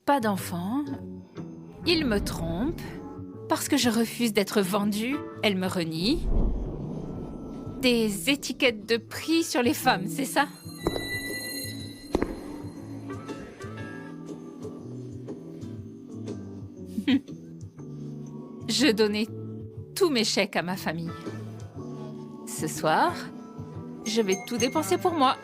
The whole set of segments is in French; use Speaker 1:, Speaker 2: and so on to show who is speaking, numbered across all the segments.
Speaker 1: pas d'enfant. Il me trompe. Parce que je refuse d'être vendue, elle me renie. Des étiquettes de prix sur les femmes, c'est ça? Je donnais tous mes chèques à ma famille. Ce soir, je vais tout dépenser pour moi.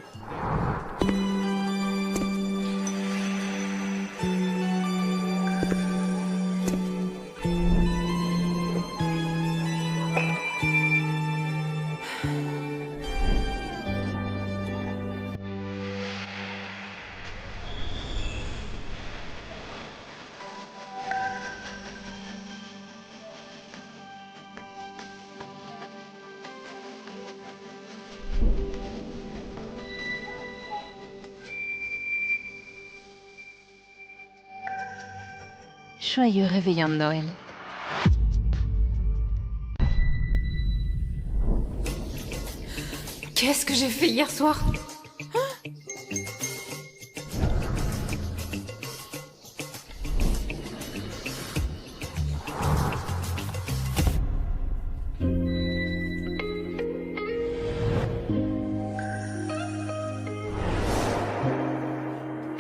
Speaker 1: Joyeux réveillon de Noël. Qu'est-ce que j'ai fait hier soir?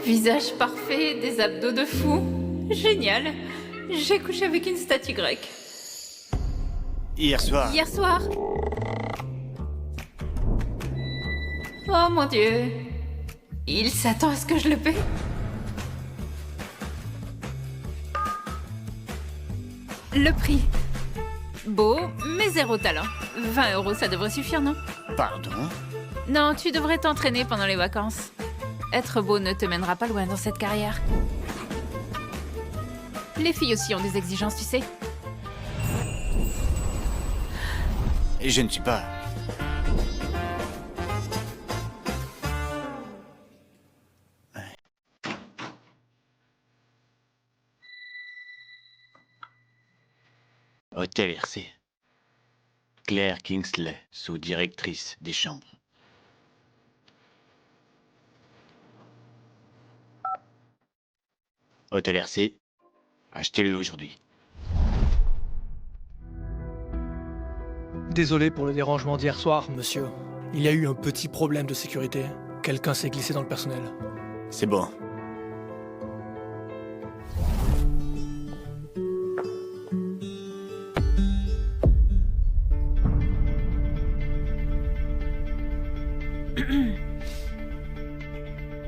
Speaker 1: Visage parfait, des abdos de fou. Génial. J'ai couché avec une statue grecque.
Speaker 2: Hier soir.
Speaker 1: Hier soir. Oh mon Dieu. Il s'attend à ce que je le paie. Le prix. Beau, mais zéro talent. 20 €, ça devrait suffire, non?
Speaker 2: Pardon?
Speaker 1: Non, tu devrais t'entraîner pendant les vacances. Être beau ne te mènera pas loin dans cette carrière. Les filles aussi ont des exigences, tu sais.
Speaker 2: Et je ne suis pas. Hôtel RC. Claire Kingsley, sous-directrice des chambres. Hôtel RC, achetez-le aujourd'hui.
Speaker 3: Désolé pour le dérangement d'hier soir, monsieur. Il y a eu un petit problème de sécurité. Quelqu'un s'est glissé dans le personnel.
Speaker 2: C'est bon.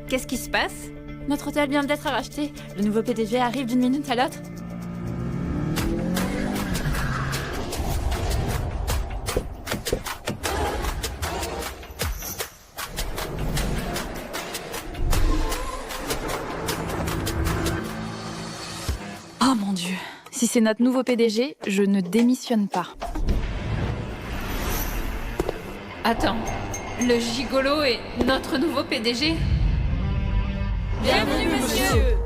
Speaker 1: Qu'est-ce qui se passe?
Speaker 4: Notre hôtel vient d'être racheté. Le nouveau PDG arrive d'une minute à l'autre. Oh mon Dieu. Si c'est notre nouveau PDG, je ne démissionne pas.
Speaker 1: Attends, le gigolo est notre nouveau PDG?
Speaker 4: Bienvenue, monsieur.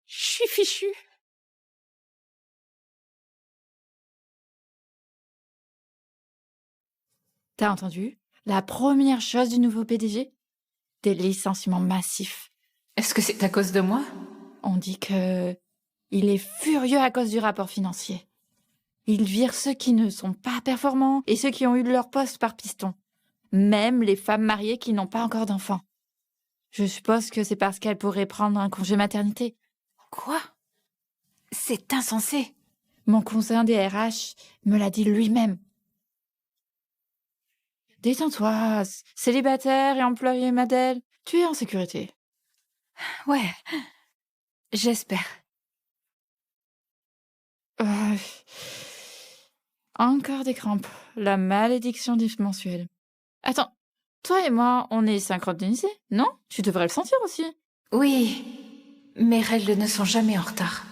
Speaker 1: Je suis fichue.
Speaker 4: T'as entendu? La première chose du nouveau PDG? Des licenciements massifs.
Speaker 1: Est-ce que c'est à cause de moi?
Speaker 4: On dit que il est furieux à cause du rapport financier. Il vire ceux qui ne sont pas performants et ceux qui ont eu leur poste par piston. Même les femmes mariées qui n'ont pas encore d'enfants. Je suppose que c'est parce qu'elles pourraient prendre un congé maternité.
Speaker 1: Quoi? C'est insensé.
Speaker 4: Mon cousin des RH me l'a dit lui-même. Détends-toi, célibataire et employé Madel, tu es en sécurité.
Speaker 1: Ouais, j'espère.
Speaker 4: Euh, Encore des crampes. La malédiction du mensuel. Attends, toi et moi, on est synchronisés, non? Tu devrais le sentir aussi.
Speaker 1: Oui, mes règles ne sont jamais en retard.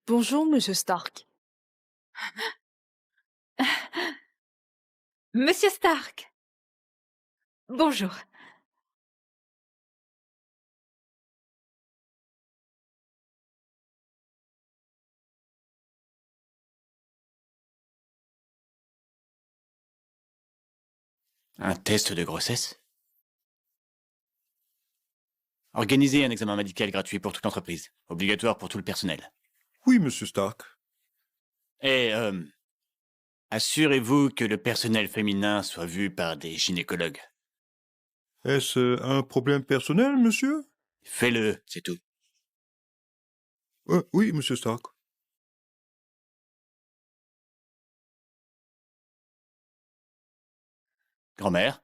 Speaker 5: Bonjour, Monsieur Stark.
Speaker 1: Monsieur Stark. Bonjour.
Speaker 2: Un test de grossesse? Organisez un examen médical gratuit pour toute l'entreprise, obligatoire pour tout le personnel.
Speaker 6: Oui, Monsieur Stark.
Speaker 2: Et, assurez-vous que le personnel féminin soit vu par des gynécologues.
Speaker 6: Est-ce un problème personnel, monsieur?
Speaker 2: Faites-le, c'est tout.
Speaker 6: Oui, Monsieur Stark.
Speaker 2: Grand-mère?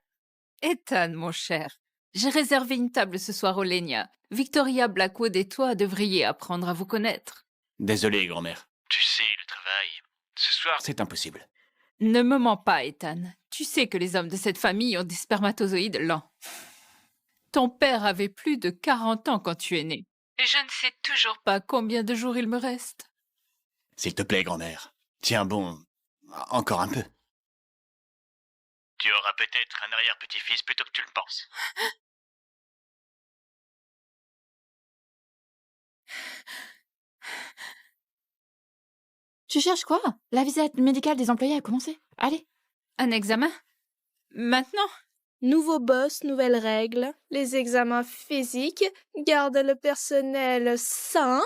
Speaker 1: Ethan, mon cher. J'ai réservé une table ce soir au Lenia. Victoria Blackwood et toi devriez apprendre à vous connaître.
Speaker 2: Désolé, grand-mère. Tu sais, le travail. Ce soir, c'est impossible.
Speaker 1: Ne me mens pas, Ethan. Tu sais que les hommes de cette famille ont des spermatozoïdes lents. Ton père avait plus de 40 ans quand tu es né. Et je ne sais toujours pas combien de jours il me reste.
Speaker 2: S'il te plaît, grand-mère. Tiens bon, encore un peu. Tu auras peut-être un arrière-petit-fils plutôt que tu le penses.
Speaker 4: Tu cherches quoi? La visite médicale des employés a commencé. Allez.
Speaker 1: Un examen? Maintenant?
Speaker 5: Nouveau boss, nouvelles règles. Les examens physiques gardent le personnel sain.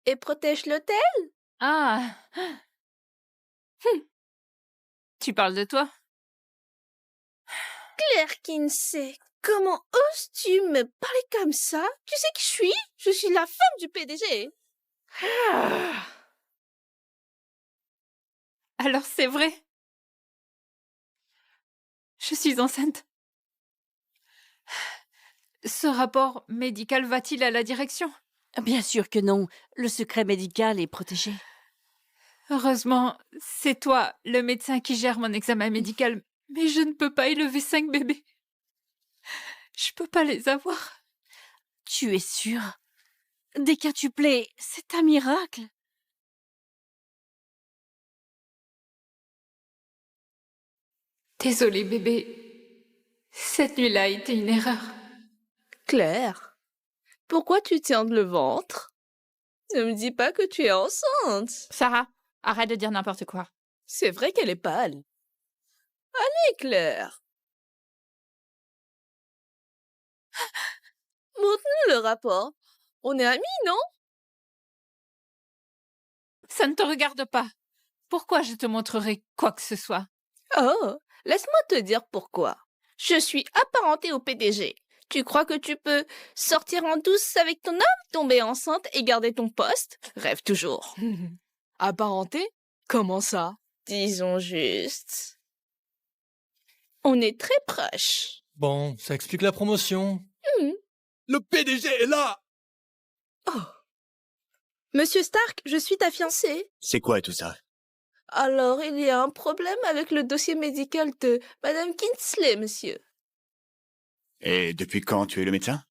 Speaker 5: Et protègent l'hôtel.
Speaker 1: Ah. Tu parles de toi?
Speaker 5: Claire Kinsey, comment oses-tu me parler comme ça? Tu sais qui je suis? Je suis la femme du PDG.
Speaker 1: Alors c'est vrai. Je suis enceinte. Ce rapport médical va-t-il à la direction?
Speaker 7: Bien sûr que non. Le secret médical est protégé.
Speaker 1: Heureusement, c'est toi, le médecin qui gère mon examen médical. Mais je ne peux pas élever 5 bébés. Je peux pas les avoir.
Speaker 7: Tu es sûre? Des quintuplés, c'est un miracle.
Speaker 1: Désolée, bébé. Cette nuit-là a été une erreur.
Speaker 5: Claire, pourquoi tu tiens le ventre? Ne me dis pas que tu es enceinte.
Speaker 4: Sarah, arrête de dire n'importe quoi.
Speaker 5: C'est vrai qu'elle est pâle. Allez, Claire. Montre-nous le rapport. On est amis, non?
Speaker 1: Ça ne te regarde pas. Pourquoi je te montrerai quoi que ce soit?
Speaker 5: Oh, laisse-moi te dire pourquoi. Je suis apparentée au PDG. Tu crois que tu peux sortir en douce avec ton homme, tomber enceinte et garder ton poste? Rêve toujours. Apparentée? Comment ça? Disons juste. On est très proches.
Speaker 3: Bon, ça explique la promotion.
Speaker 5: Hmm.
Speaker 3: Le PDG est là!
Speaker 5: Oh. Monsieur Stark, je suis ta fiancée.
Speaker 2: C'est quoi tout ça?
Speaker 5: Alors, il y a un problème avec le dossier médical de Madame Kinsley, monsieur.
Speaker 2: Et depuis quand tu es le médecin?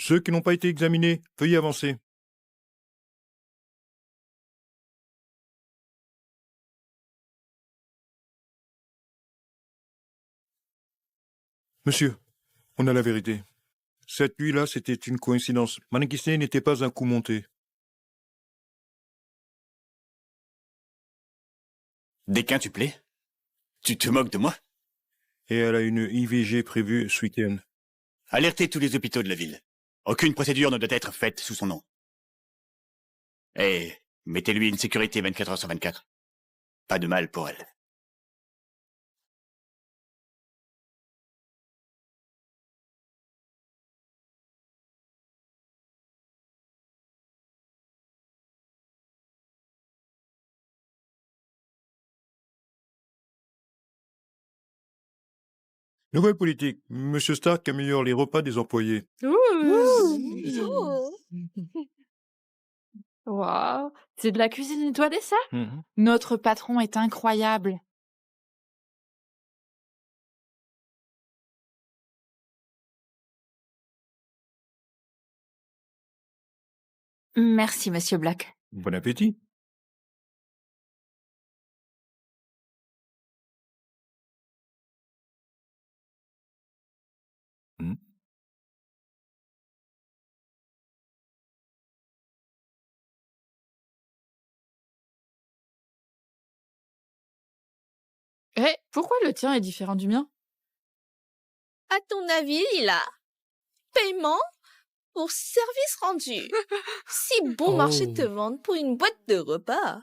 Speaker 6: Ceux qui n'ont pas été examinés, veuillez avancer. Monsieur, on a la vérité. Cette nuit-là, c'était une coïncidence. Madame Kinsley n'était pas un coup monté.
Speaker 2: Des quintuplés? Tu te moques de moi?
Speaker 6: Et elle a une IVG prévue ce week-end.
Speaker 2: Alertez tous les hôpitaux de la ville. Aucune procédure ne doit être faite sous son nom. Et mettez-lui une sécurité 24 heures sur 24. Pas de mal pour elle.
Speaker 6: Nouvelle politique. Monsieur Stark améliore les repas des employés.
Speaker 5: Oh.
Speaker 4: Waouh, c'est de la cuisine étoilée, ça?
Speaker 6: Mhm.
Speaker 4: Notre patron est incroyable.
Speaker 7: Merci, Monsieur Black.
Speaker 6: Bon appétit. Hmm.
Speaker 4: Eh, pourquoi le tien est différent du mien?
Speaker 5: À ton avis, Lila, paiement pour service rendu. Si bon marché te
Speaker 3: Oh.
Speaker 5: vendent pour une boîte de repas.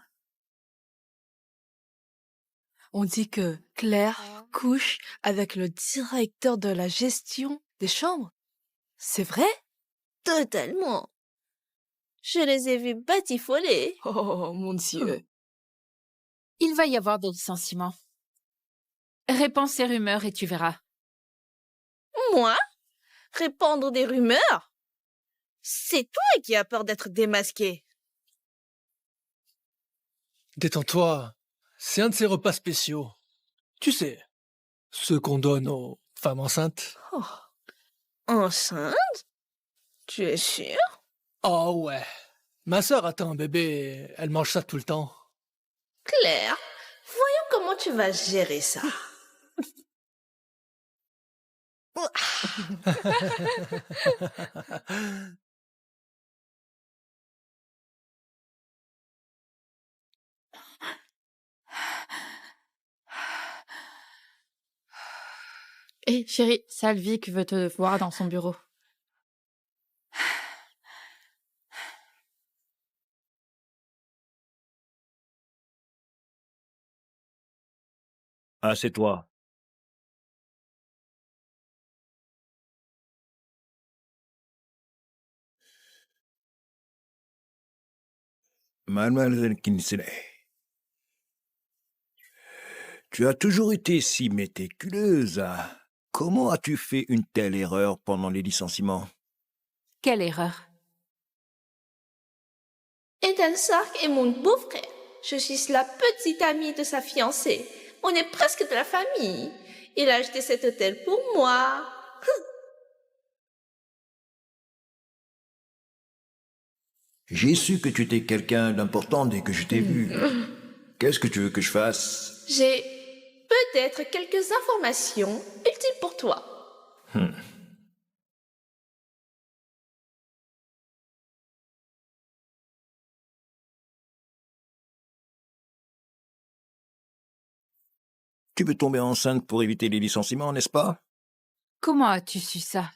Speaker 8: On dit que Claire couche avec le directeur de la gestion des chambres. C'est vrai?
Speaker 5: Totalement. Je les ai vus batifoler.
Speaker 8: Oh, mon Dieu.
Speaker 1: Il va y avoir des licenciements. Répands ces rumeurs et tu verras.
Speaker 5: Moi? Répandre des rumeurs? C'est toi qui as peur d'être démasqué.
Speaker 3: Détends-toi. C'est un de ces repas spéciaux. Tu sais, ceux qu'on donne aux femmes enceintes.
Speaker 5: Oh. Enceinte? Tu es sûr?
Speaker 3: Oh ouais. Ma sœur attend un bébé et elle mange ça tout le temps.
Speaker 5: Claire, voyons comment tu vas gérer ça.
Speaker 4: Eh, chérie, Salvik veut te voir dans son bureau.
Speaker 6: Assieds-toi. Mademoiselle Kinsley, tu as toujours été si méticuleuse. Comment as-tu fait une telle erreur pendant les licenciements?
Speaker 1: Quelle erreur.
Speaker 5: Ethan Stark est mon beau-frère. Je suis la petite amie de sa fiancée. On est presque de la famille. Il a acheté cet hôtel pour moi.
Speaker 6: J'ai su que tu étais quelqu'un d'important dès que je t'ai vu. Qu'est-ce que tu veux que je fasse?
Speaker 5: J'ai peut-être quelques informations utiles pour toi.
Speaker 6: Tu veux tomber enceinte pour éviter les licenciements, n'est-ce pas?
Speaker 1: Comment as-tu su ça?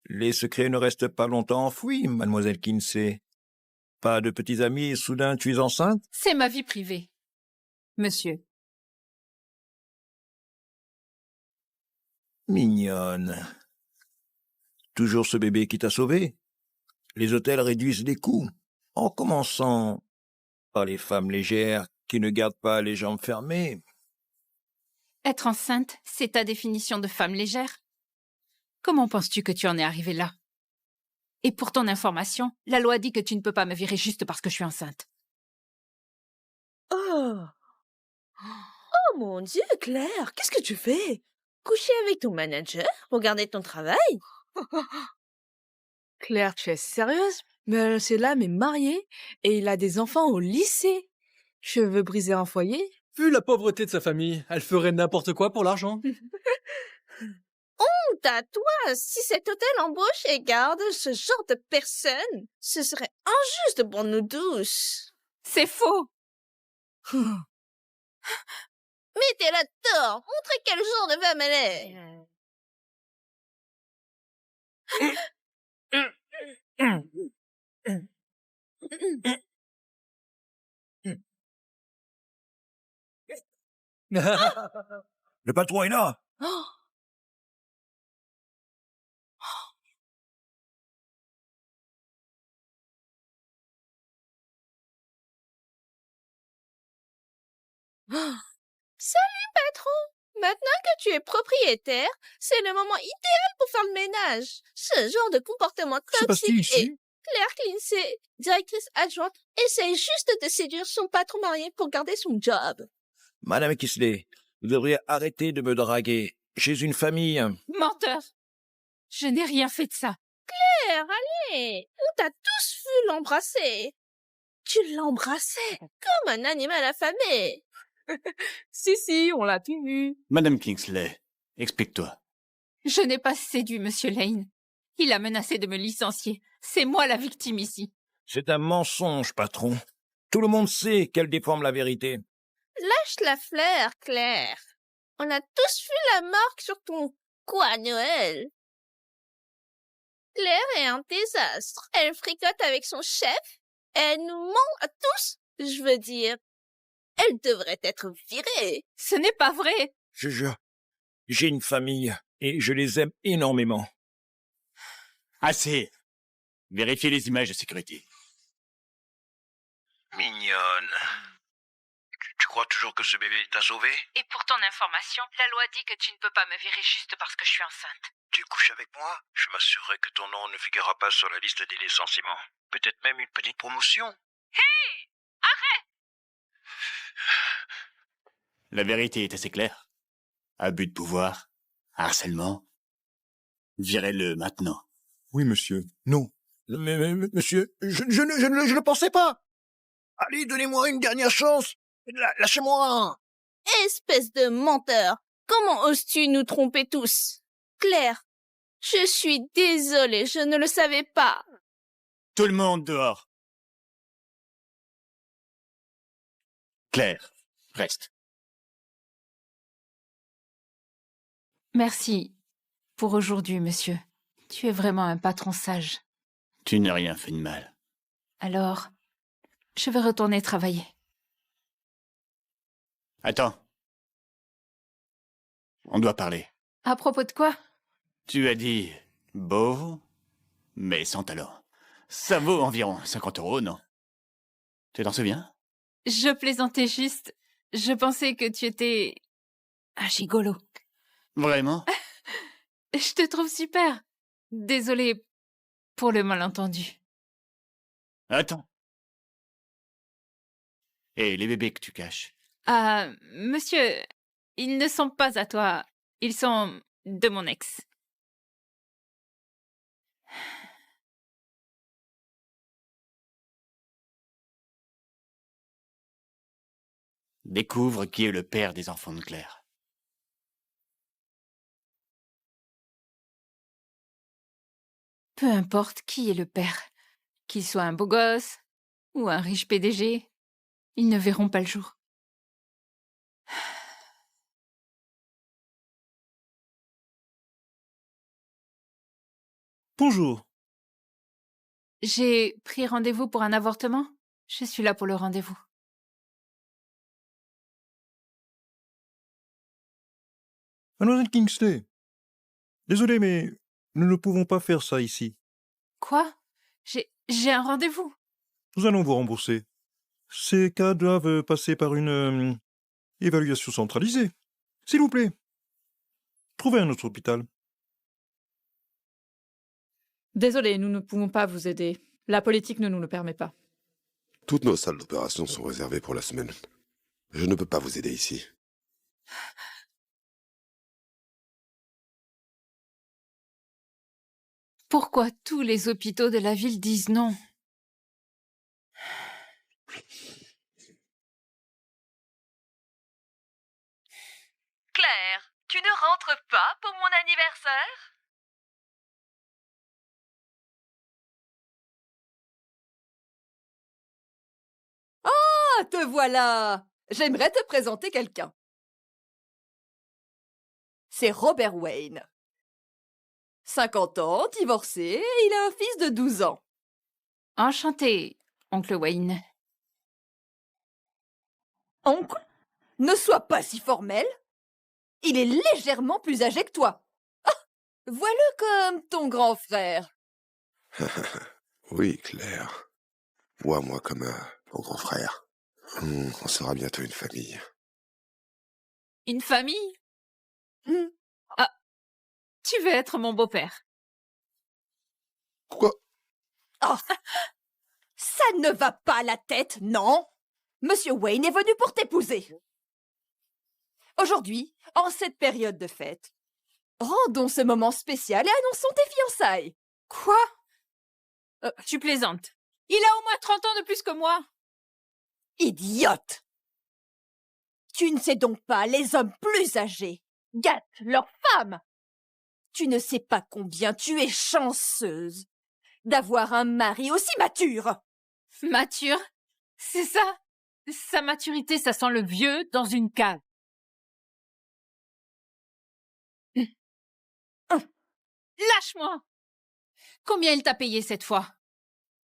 Speaker 6: Les secrets ne restent pas longtemps enfouis, mademoiselle Kinsey. Pas de petits amis et soudain tu es enceinte?
Speaker 1: C'est ma vie privée. Monsieur,
Speaker 6: Mignonne. Toujours ce bébé qui t'a sauvé? Les hôtels réduisent les coûts, en commençant par les femmes légères qui ne gardent pas les jambes fermées.
Speaker 1: être enceinte, c'est ta définition de femme légère? Comment penses-tu que tu en es arrivée là? Et pour ton information, la loi dit que tu ne peux pas me virer juste parce que je suis enceinte.
Speaker 8: Oh.
Speaker 5: Oh mon Dieu, Claire, qu'est-ce que tu fais? Coucher avec ton manager? Regarder ton travail?
Speaker 8: Claire, tu es sérieuse? Mais c'est l'âme est marié et il a des enfants au lycée. Je veux briser un foyer?
Speaker 3: Vu la pauvreté de sa famille, elle ferait n'importe quoi pour l'argent.
Speaker 5: Honte à toi, si cet hôtel embauche et garde ce genre de personnes, ce serait injuste pour nous tous.
Speaker 1: C'est faux!
Speaker 5: Mettez-la tort, montrez quel genre de femme elle est.
Speaker 6: Le patron est là!
Speaker 5: Oh, salut patron! Maintenant que tu es propriétaire, c'est le moment idéal pour faire le ménage. Ce genre de comportement
Speaker 6: Que se passe-t-il
Speaker 5: toxique
Speaker 6: ici?
Speaker 5: Claire Kinsey, directrice adjointe, essaye juste de séduire son patron marié pour garder son job.
Speaker 6: Madame Kingsley, vous devriez arrêter de me draguer. J'ai une famille.
Speaker 1: Menteur! Je n'ai rien fait de ça.
Speaker 5: Claire, allez, on t'a tous vu l'embrasser. Tu l'embrassais comme un animal affamé.
Speaker 8: Si, on l'a tout vu.
Speaker 2: Madame Kingsley, explique-toi.
Speaker 1: Je n'ai pas séduit Monsieur Lane. Il a menacé de me licencier. C'est moi la victime ici.
Speaker 6: C'est un mensonge, patron. Tout le monde sait qu'elle déforme la vérité.
Speaker 5: Lâche la fleur, Claire. On a tous vu la marque sur ton quoi, Noël. Claire est un désastre. Elle fricote avec son chef. Elle nous ment à tous. Je veux dire, elle devrait être virée.
Speaker 1: Ce n'est pas vrai.
Speaker 6: Je jure, j'ai une famille et je les aime énormément.
Speaker 2: Assez. Vérifiez les images de sécurité.
Speaker 6: Mignonne. Tu crois toujours que ce bébé t'a sauvé?
Speaker 1: Et pour ton information, la loi dit que tu ne peux pas me virer juste parce que je suis enceinte.
Speaker 6: Tu couches avec moi? Je m'assurerai que ton nom ne figurera pas sur la liste des licenciements. Peut-être même une petite promotion.
Speaker 1: Hé! Arrête!
Speaker 2: La vérité est assez claire. Abus de pouvoir, harcèlement. Virez-le maintenant.
Speaker 6: Oui, monsieur. Non. Mais, monsieur, je ne le pensais pas. Allez, donnez-moi une dernière chance. Lâchez-moi.
Speaker 5: Espèce de menteur. Comment oses-tu nous tromper tous? Claire, je suis désolée, je ne le savais pas.
Speaker 2: Tout le monde dehors. Claire, reste.
Speaker 1: Merci pour aujourd'hui, monsieur. Tu es vraiment un patron sage.
Speaker 2: Tu n'as rien fait de mal.
Speaker 1: Alors, je vais retourner travailler.
Speaker 2: Attends. On doit parler.
Speaker 1: À propos de quoi?
Speaker 2: Tu as dit beau, mais sans talent. Ça vaut environ 50 €, non? Tu t'en souviens?
Speaker 1: Je plaisantais juste. Je pensais que tu étais un gigolo.
Speaker 2: Vraiment?
Speaker 1: Je te trouve super. Désolée pour le malentendu.
Speaker 2: Attends. Et les bébés que tu caches?
Speaker 1: Ah, monsieur, ils ne sont pas à toi. Ils sont de mon ex.
Speaker 2: Découvre qui est le père des enfants de Claire.
Speaker 1: Peu importe qui est le père, qu'il soit un beau gosse ou un riche PDG, ils ne verront pas le jour.
Speaker 3: Bonjour.
Speaker 1: J'ai pris rendez-vous pour un avortement. Je suis là pour le rendez-vous.
Speaker 9: Mademoiselle Kingsley, désolé, mais nous ne pouvons pas faire ça ici.
Speaker 1: Quoi? J'ai un rendez-vous.
Speaker 9: Nous allons vous rembourser. Ces cas doivent passer par une évaluation centralisée. S'il vous plaît, trouvez un autre hôpital.
Speaker 4: Désolé, nous ne pouvons pas vous aider. La politique ne nous le permet pas.
Speaker 10: Toutes nos salles d'opération sont réservées pour la semaine. Je ne peux pas vous aider ici.
Speaker 1: Pourquoi tous les hôpitaux de la ville disent non?
Speaker 7: Claire, tu ne rentres pas pour mon anniversaire?
Speaker 11: Ah, te voilà! J'aimerais te présenter quelqu'un. C'est Robert Wayne. 50 ans, divorcé, et il a un fils de 12 ans.
Speaker 1: Enchanté, oncle Wayne.
Speaker 11: Oncle, ne sois pas si formel. Il est légèrement plus âgé que toi. Ah, vois-le comme ton grand frère.
Speaker 10: Oui, Claire. Vois-moi comme mon grand frère. On sera bientôt une famille.
Speaker 1: Une famille? Ah, tu veux être mon beau-père?
Speaker 10: Quoi?
Speaker 11: Oh, ça ne va pas la tête, non? Monsieur Wayne est venu pour t'épouser. Aujourd'hui, en cette période de fête, rendons ce moment spécial et annonçons tes fiançailles.
Speaker 1: Quoi? Tu plaisantes. Il a au moins 30 ans de plus que moi.
Speaker 11: Idiote! Tu ne sais donc pas, les hommes plus âgés gâtent leurs femmes. Tu ne sais pas combien tu es chanceuse d'avoir un mari aussi mature.
Speaker 1: Mature? C'est ça? Sa maturité, ça sent le vieux dans une cave. Lâche-moi! Combien il t'a payé cette fois?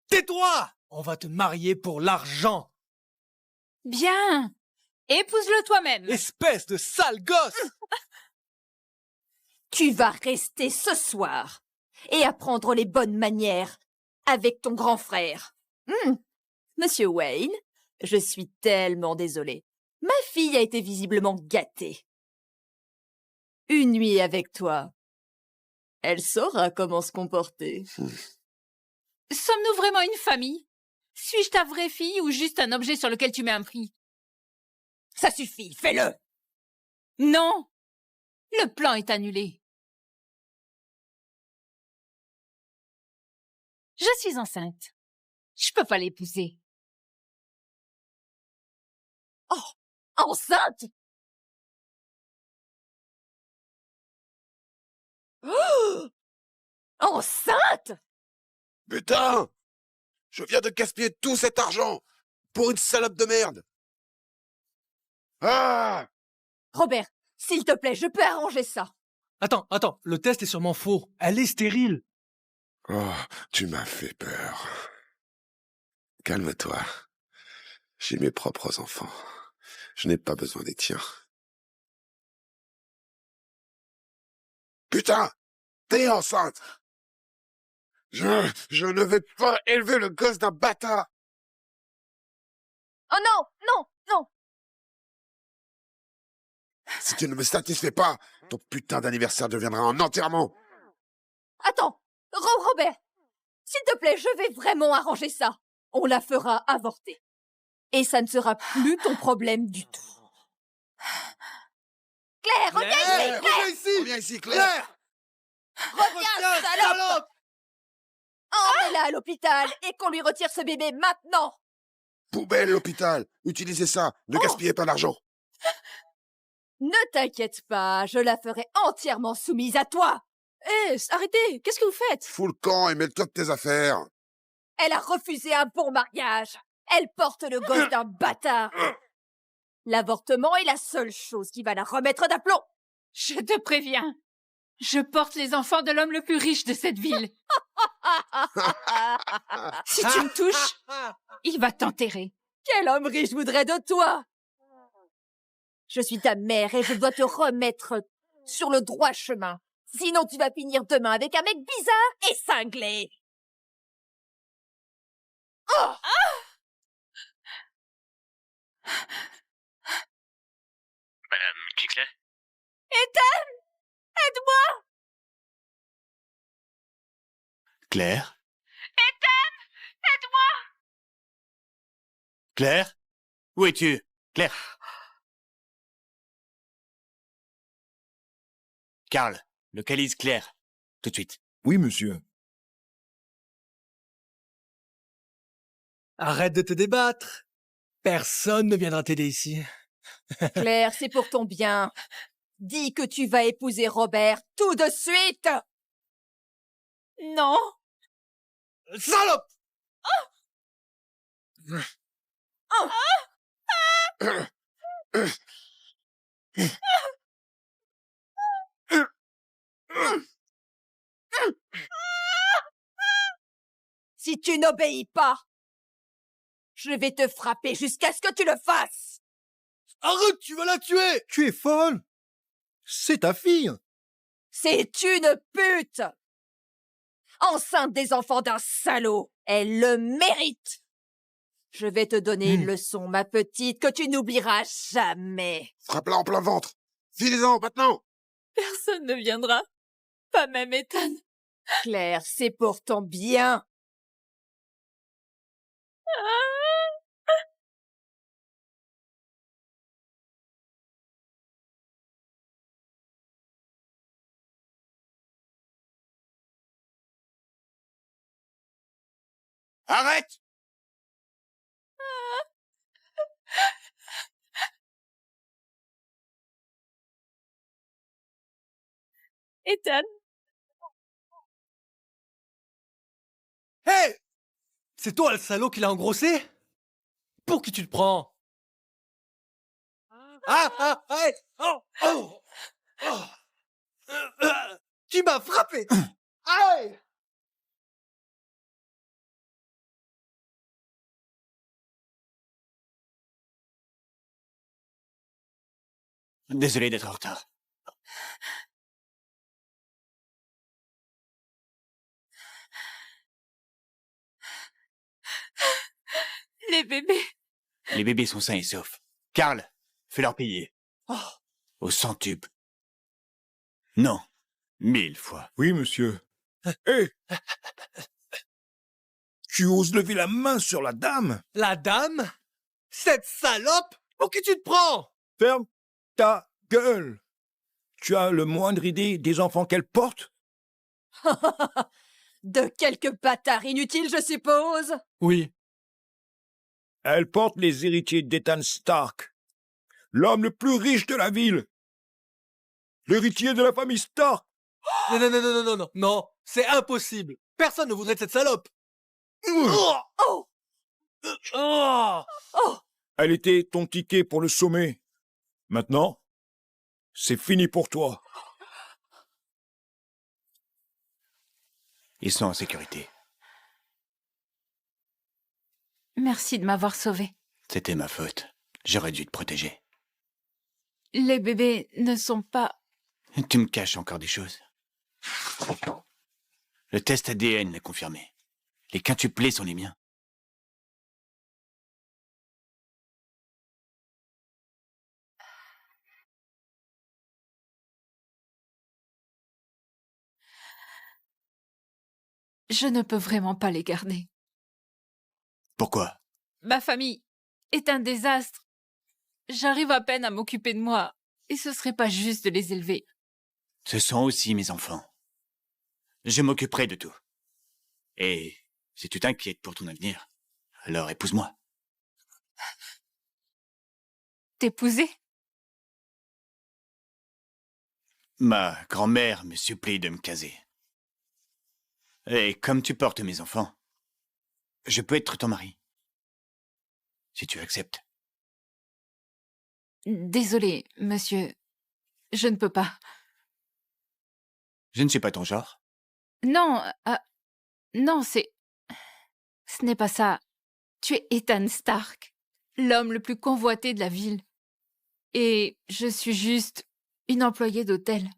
Speaker 3: Tais-toi! On va te marier pour l'argent.
Speaker 1: Bien! Épouse-le toi-même!
Speaker 3: Espèce de sale gosse!
Speaker 11: Tu vas rester ce soir et apprendre les bonnes manières avec ton grand frère. Monsieur Wayne, je suis tellement désolée. Ma fille a été visiblement gâtée. Une nuit avec toi, elle saura comment se comporter.
Speaker 1: Sommes-nous vraiment une famille? Suis-je ta vraie fille ou juste un objet sur lequel tu mets un prix?
Speaker 11: Ça suffit, fais-le!
Speaker 1: Non! Le plan est annulé. Je suis enceinte. Je peux pas l'épouser.
Speaker 11: Oh! Enceinte? Oh! Enceinte?
Speaker 10: Putain! Je viens de gaspiller tout cet argent pour une salope de merde. Ah!
Speaker 11: Robert, s'il te plaît, je peux arranger ça.
Speaker 3: Attends, le test est sûrement faux. Elle est stérile.
Speaker 10: Oh, tu m'as fait peur. Calme-toi. J'ai mes propres enfants. Je n'ai pas besoin des tiens. Putain! T'es enceinte! Je ne vais pas élever le gosse d'un bâtard!
Speaker 11: Oh non, non, non!
Speaker 10: Si tu ne me satisfais pas, ton putain d'anniversaire deviendra un enterrement!
Speaker 11: Attends, Robert, s'il te plaît, je vais vraiment arranger ça. On la fera avorter. Et ça ne sera plus ton problème du tout. Claire, reviens ici, Claire!
Speaker 10: Reviens ici, Claire!
Speaker 11: Reviens, salope! Emmenez-la à l'hôpital et qu'on lui retire ce bébé maintenant!
Speaker 10: Poubelle, l'hôpital! Utilisez ça! Ne gaspillez pas l'argent!
Speaker 11: Ne t'inquiète pas, je la ferai entièrement soumise à toi!
Speaker 5: Arrêtez! Qu'est-ce que vous faites?
Speaker 10: Fous le camp et mêle-toi de tes affaires!
Speaker 11: Elle a refusé un bon mariage! Elle porte le gosse d'un bâtard! L'avortement est la seule chose qui va la remettre d'aplomb!
Speaker 1: Je te préviens. Je porte les enfants de l'homme le plus riche de cette ville. Si tu me touches, il va t'enterrer.
Speaker 11: Quel homme riche voudrait de toi? Je suis ta mère et je dois te remettre sur le droit chemin. Sinon tu vas finir demain avec un mec bizarre et cinglé. Oh!
Speaker 2: Madame Kickley?
Speaker 11: Ethan! Aide-moi!
Speaker 2: Claire?
Speaker 1: Ethan! Aide-moi!
Speaker 2: Claire? Où es-tu? Claire? Karl, localise Claire. Tout de suite.
Speaker 6: Oui, monsieur.
Speaker 3: Arrête de te débattre. Personne ne viendra t'aider ici.
Speaker 11: Claire, c'est pour ton bien. Dis que tu vas épouser Robert tout de suite.
Speaker 1: Non.
Speaker 3: Salope!
Speaker 11: Si tu n'obéis pas, je vais te frapper jusqu'à ce que tu le fasses.
Speaker 3: Arrête, tu vas la tuer!
Speaker 6: Tu es folle! C'est ta fille!
Speaker 11: C'est une pute! Enceinte des enfants d'un salaud, elle le mérite! Je vais te donner une leçon, ma petite, que tu n'oublieras jamais.
Speaker 10: Frappe-la en plein ventre! Filez-en, maintenant!
Speaker 1: Personne ne viendra. Pas même Ethan.
Speaker 11: Claire, c'est pour ton bien.
Speaker 10: Arrête!
Speaker 5: Ethan,
Speaker 3: Hé! C'est toi le salaud qui l'a engrossé? Pour qui tu te prends? Hey! Oh! Oh! Oh! Tu m'as frappé! Aïe!
Speaker 2: Désolé d'être en retard.
Speaker 1: Les bébés.
Speaker 2: Les bébés sont sains et saufs. Karl, fais-leur payer. Au centuple. Non. 1000 fois.
Speaker 6: Oui, monsieur. Hé! Tu oses lever la main sur la dame?
Speaker 3: La dame? Cette salope? Pour qui tu te prends?
Speaker 6: Ferme ta gueule! Tu as le moindre idée des enfants qu'elle porte?
Speaker 11: De quelques bâtards inutiles, je suppose.
Speaker 3: Oui.
Speaker 6: Elle porte les héritiers d'Ethan Stark, l'homme le plus riche de la ville. L'héritier de la famille Stark.
Speaker 3: Non, non, non, non, non, non, non, c'est impossible. Personne ne voudrait de cette salope.
Speaker 11: Oh!
Speaker 6: Elle était ton ticket pour le sommet. Maintenant, c'est fini pour toi.
Speaker 2: Ils sont en sécurité.
Speaker 1: Merci de m'avoir sauvée.
Speaker 2: C'était ma faute. J'aurais dû te protéger.
Speaker 1: Les bébés ne sont pas...
Speaker 2: Tu me caches encore des choses. Le test ADN l'a confirmé. Les quintuplés sont les miens.
Speaker 1: Je ne peux vraiment pas les garder.
Speaker 2: Pourquoi?
Speaker 1: Ma famille est un désastre. J'arrive à peine à m'occuper de moi. Et ce serait pas juste de les élever.
Speaker 2: Ce sont aussi mes enfants. Je m'occuperai de tout. Et si tu t'inquiètes pour ton avenir, alors épouse-moi.
Speaker 1: T'épouser?
Speaker 2: Ma grand-mère me supplie de me caser. Et comme tu portes mes enfants, je peux être ton mari. Si tu acceptes.
Speaker 1: Désolé, monsieur. Je ne peux pas.
Speaker 2: Je ne suis pas ton genre.
Speaker 1: Non, non, Ce n'est pas ça. Tu es Ethan Stark, l'homme le plus convoité de la ville. Et je suis juste une employée d'hôtel.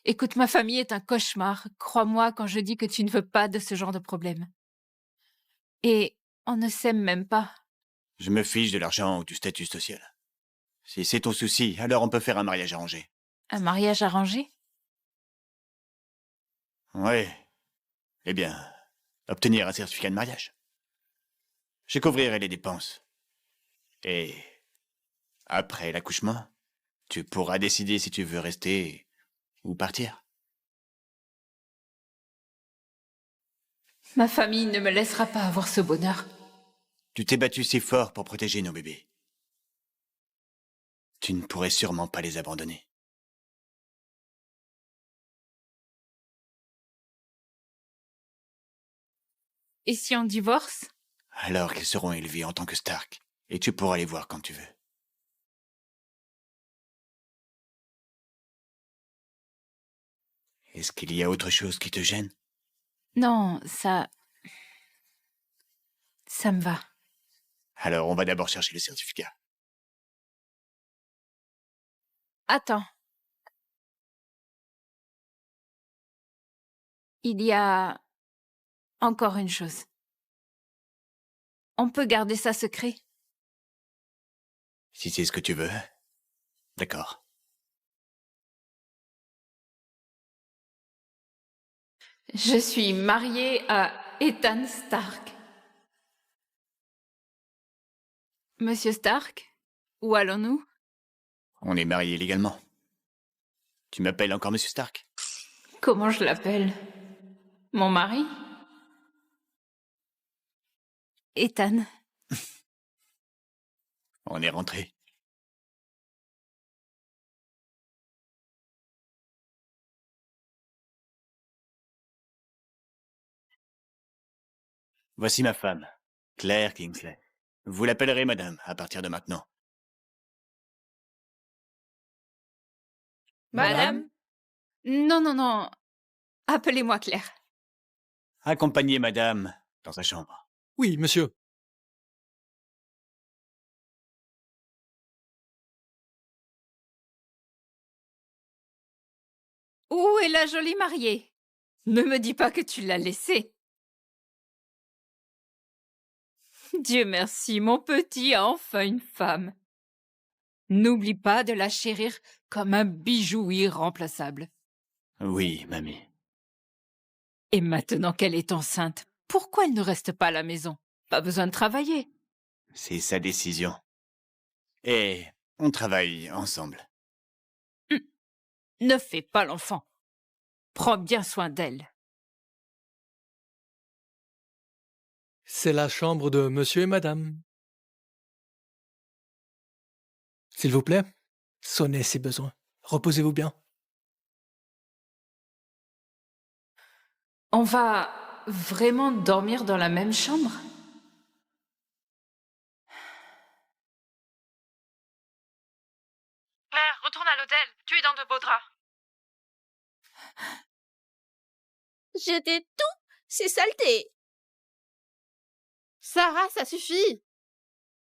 Speaker 1: Écoute, ma famille est un cauchemar. Crois-moi quand je dis que tu ne veux pas de ce genre de problème. Et on ne s'aime même pas.
Speaker 2: Je me fiche de l'argent ou du statut social. Si c'est ton souci, alors on peut faire un mariage arrangé.
Speaker 1: Un mariage arrangé?
Speaker 2: Ouais. Eh bien, obtenir un certificat de mariage. Je couvrirai les dépenses. Et après l'accouchement, tu pourras décider si tu veux rester ou partir.
Speaker 1: Ma famille ne me laissera pas avoir ce bonheur.
Speaker 2: Tu t'es battu si fort pour protéger nos bébés. Tu ne pourrais sûrement pas les abandonner.
Speaker 1: Et si on divorce?
Speaker 2: Alors qu'ils seront élevés en tant que Stark, et tu pourras les voir quand tu veux. Est-ce qu'il y a autre chose qui te gêne?
Speaker 1: Non, ça me va.
Speaker 2: Alors on va d'abord chercher le certificat.
Speaker 1: Attends. Il y a encore une chose. On peut garder ça secret?
Speaker 2: Si c'est ce que tu veux. D'accord.
Speaker 1: Je suis mariée à Ethan Stark. Monsieur Stark, où allons-nous?
Speaker 2: On est mariés légalement. Tu m'appelles encore Monsieur Stark?
Speaker 1: Comment je l'appelle? Mon mari? Ethan,
Speaker 2: On est rentré. Voici ma femme, Claire Kingsley. Vous l'appellerez madame à partir de maintenant.
Speaker 1: Madame? Non, non, non. Appelez-moi Claire.
Speaker 2: Accompagnez madame dans sa chambre.
Speaker 3: Oui, monsieur.
Speaker 1: Où est la jolie mariée? Ne me dis pas que tu l'as laissée. Dieu merci, mon petit a enfin une femme. N'oublie pas de la chérir comme un bijou irremplaçable.
Speaker 2: Oui, mamie.
Speaker 1: Et maintenant qu'elle est enceinte, pourquoi elle ne reste pas à la maison? Pas besoin de travailler.
Speaker 2: C'est sa décision. Et on travaille ensemble.
Speaker 1: Ne fais pas l'enfant. Prends bien soin d'elle.
Speaker 3: C'est la chambre de monsieur et madame. S'il vous plaît, sonnez si besoin. Reposez-vous bien.
Speaker 1: On va vraiment dormir dans la même chambre?
Speaker 7: Claire, retourne à l'hôtel. Tu es dans de beaux draps.
Speaker 5: Jetez tout ces saletés.
Speaker 4: Sarah, ça suffit.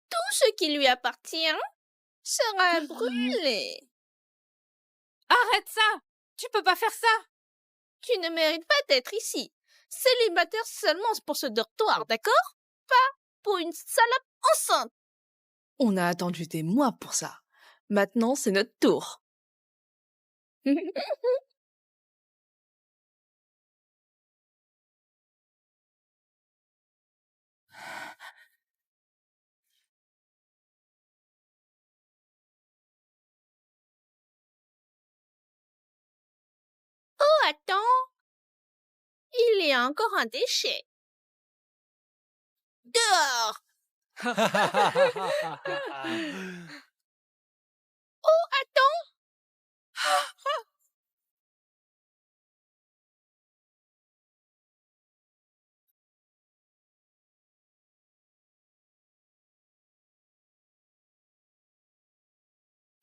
Speaker 5: Tout ce qui lui appartient sera brûlé.
Speaker 1: Arrête ça! Tu peux pas faire ça!
Speaker 5: Tu ne mérites pas d'être ici. Célibataire seulement pour ce dortoir, d'accord? Pas pour une salope enceinte.
Speaker 8: On a attendu des mois pour ça. Maintenant, c'est notre tour.
Speaker 5: Oh, attends. Il y a encore un déchet. Dehors. Oh, attends.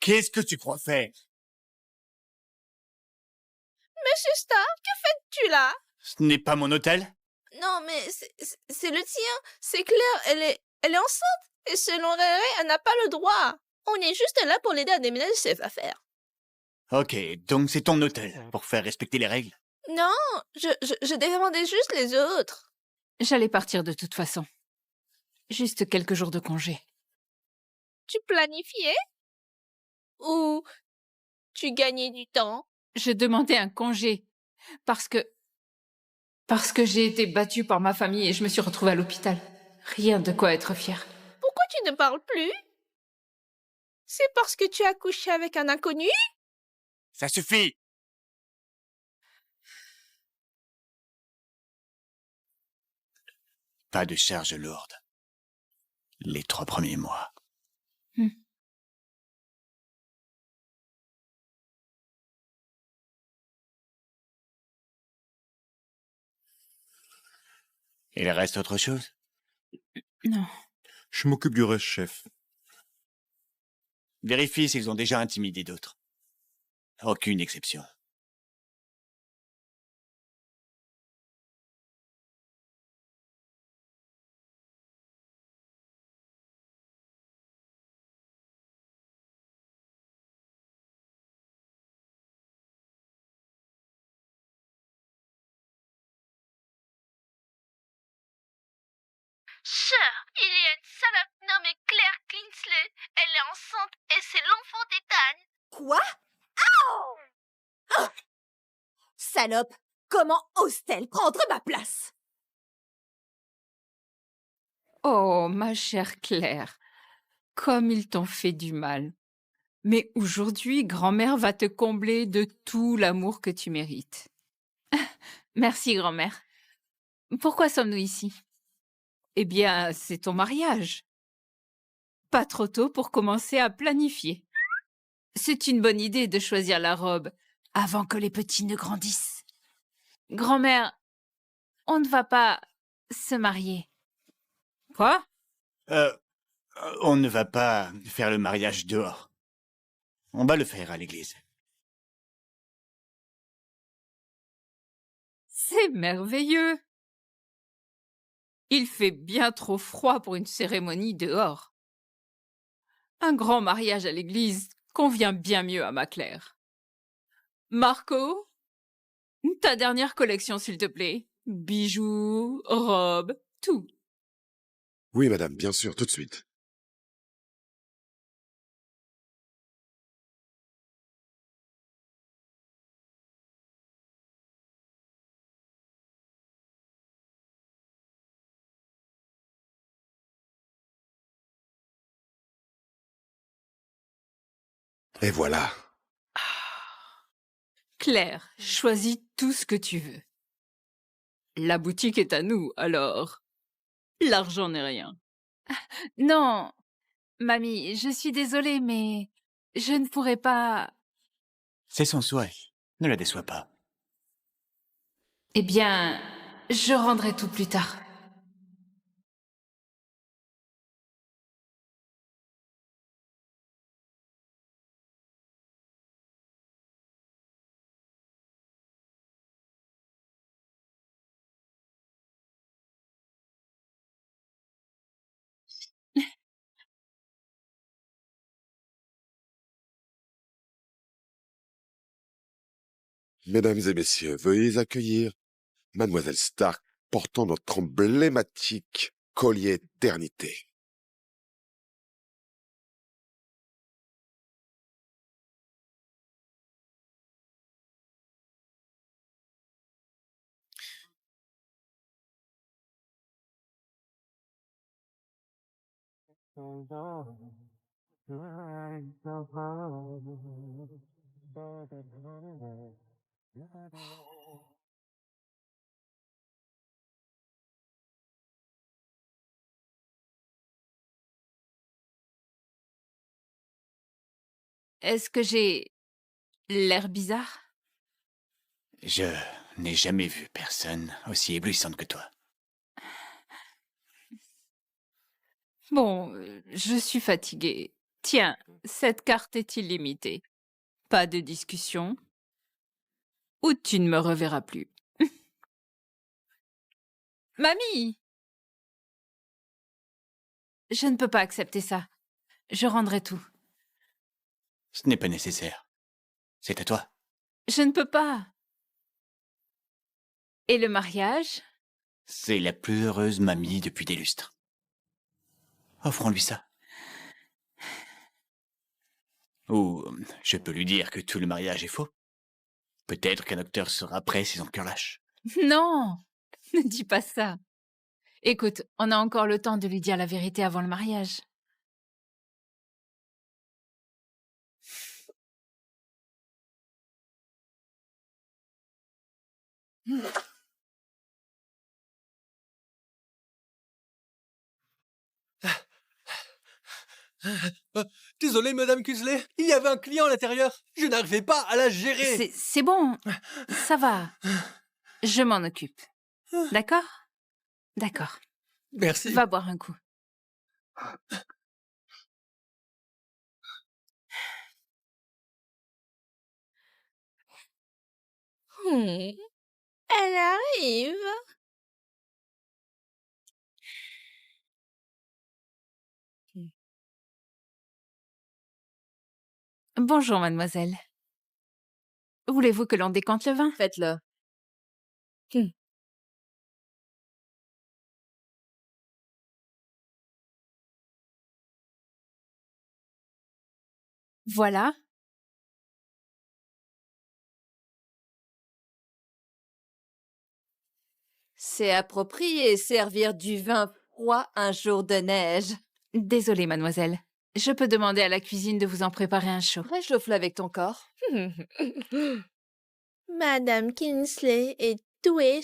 Speaker 2: Qu'est-ce que tu crois faire?
Speaker 5: Monsieur Star, que fais-tu là?
Speaker 2: Ce n'est pas mon hôtel?
Speaker 5: Non, mais c'est le tien. C'est Claire, elle est enceinte. Et selon Réré, elle n'a pas le droit. On est juste là pour l'aider à déménager ses affaires.
Speaker 2: Ok, donc c'est ton hôtel, pour faire respecter les règles.
Speaker 5: Non, je défendais juste les autres.
Speaker 1: J'allais partir de toute façon. Juste quelques jours de congé.
Speaker 5: Tu planifiais? Ou tu gagnais du temps?
Speaker 1: Je demandais un congé parce que j'ai été battue par ma famille et je me suis retrouvée à l'hôpital. Rien de quoi être fière.
Speaker 5: Pourquoi tu ne parles plus? C'est parce que tu as couché avec un inconnu?
Speaker 2: Ça suffit! Pas de charge lourde. Les 3 premiers mois. Il reste autre chose?
Speaker 1: Non.
Speaker 9: Je m'occupe du reste, chef.
Speaker 2: Vérifie s'ils ont déjà intimidé d'autres. Aucune exception.
Speaker 5: Sir, il y a une salope nommée Claire Kingsley. Elle est enceinte et c'est l'enfant d'Ethan.
Speaker 11: Quoi? Oh! Ah! Salope, comment ose-t-elle prendre ma place?
Speaker 1: Oh, ma chère Claire, comme ils t'ont fait du mal. Mais aujourd'hui, grand-mère va te combler de tout l'amour que tu mérites. Merci, grand-mère. Pourquoi sommes-nous ici? Eh bien, c'est ton mariage. Pas trop tôt pour commencer à planifier. C'est une bonne idée de choisir la robe avant que les petits ne grandissent. Grand-mère, on ne va pas se marier. Quoi?
Speaker 2: On ne va pas faire le mariage dehors. On va le faire à l'église.
Speaker 1: C'est merveilleux. Il fait bien trop froid pour une cérémonie dehors. Un grand mariage à l'église convient bien mieux à ma Claire. Marco, ta dernière collection, s'il te plaît. Bijoux, robes, tout.
Speaker 10: Oui, madame, bien sûr, tout de suite. Et voilà.
Speaker 1: Claire, choisis tout ce que tu veux. La boutique est à nous, alors l'argent n'est rien. Non, mamie, je suis désolée, mais je ne pourrais pas...
Speaker 2: C'est son souhait. Ne la déçois pas.
Speaker 1: Eh bien, je rendrai tout plus tard.
Speaker 10: Mesdames et messieurs, veuillez accueillir Mademoiselle Stark portant notre emblématique collier éternité.
Speaker 1: Est-ce que j'ai l'air bizarre?
Speaker 2: Je n'ai jamais vu personne aussi éblouissante que toi.
Speaker 1: Bon, je suis fatiguée. Tiens, cette carte est illimitée. Pas de discussion, ou tu ne me reverras plus. Mamie! Je ne peux pas accepter ça. Je rendrai tout.
Speaker 2: Ce n'est pas nécessaire. C'est à toi.
Speaker 1: Je ne peux pas. Et le mariage?
Speaker 2: C'est la plus heureuse mamie depuis des lustres. Offrons-lui ça. Ou je peux lui dire que tout le mariage est faux. Peut-être qu'un docteur sera prêt si son cœur lâche.
Speaker 1: Non, ne dis pas ça. Écoute, on a encore le temps de lui dire la vérité avant le mariage.
Speaker 3: Désolé, Madame Cusley, il y avait un client à l'intérieur. Je n'arrivais pas à la gérer.
Speaker 1: C'est bon, ça va. Je m'en occupe. D'accord? D'accord.
Speaker 3: Merci.
Speaker 1: Va boire un coup.
Speaker 5: Elle arrive.
Speaker 1: Bonjour, mademoiselle. Voulez-vous que l'on décante le vin?
Speaker 11: Faites-le.
Speaker 1: Voilà.
Speaker 11: C'est approprié, servir du vin froid un jour de neige.
Speaker 1: Désolée, mademoiselle. Je peux demander à la cuisine de vous en préparer un chaud.
Speaker 11: Réchauffe-le avec ton corps.
Speaker 5: Madame Kingsley est douée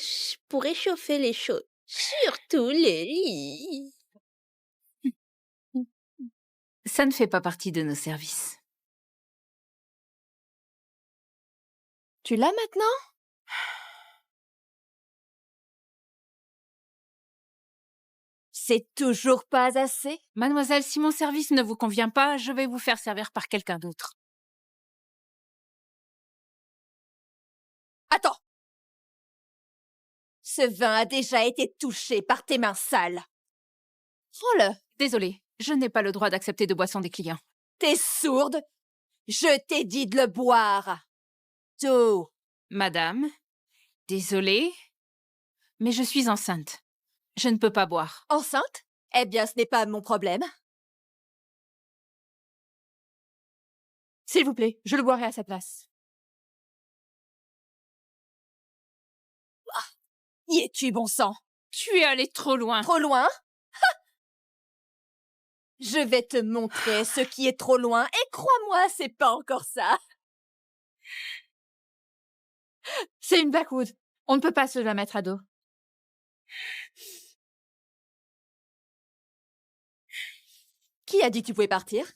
Speaker 5: pour réchauffer les choses. Surtout les lits.
Speaker 1: Ça ne fait pas partie de nos services.
Speaker 11: Tu l'as maintenant? C'est toujours pas assez?
Speaker 1: Mademoiselle, si mon service ne vous convient pas, je vais vous faire servir par quelqu'un d'autre.
Speaker 11: Attends! Ce vin a déjà été touché par tes mains sales. Prends-le.
Speaker 1: Désolée, je n'ai pas le droit d'accepter de boissons des clients.
Speaker 11: T'es sourde? Je t'ai dit de le boire. Tout.
Speaker 1: Madame, désolée, mais je suis enceinte. Je ne peux pas boire.
Speaker 11: Enceinte? Eh bien, ce n'est pas mon problème.
Speaker 4: S'il vous plaît, je le boirai à sa place.
Speaker 11: Y es-tu, bon sang?
Speaker 1: Tu es allé trop loin.
Speaker 11: Trop loin? Ha! Je vais te montrer ce qui est trop loin, et crois-moi, c'est pas encore ça.
Speaker 4: C'est une Blackwood. On ne peut pas se la mettre à dos.
Speaker 11: Qui a dit que tu pouvais partir?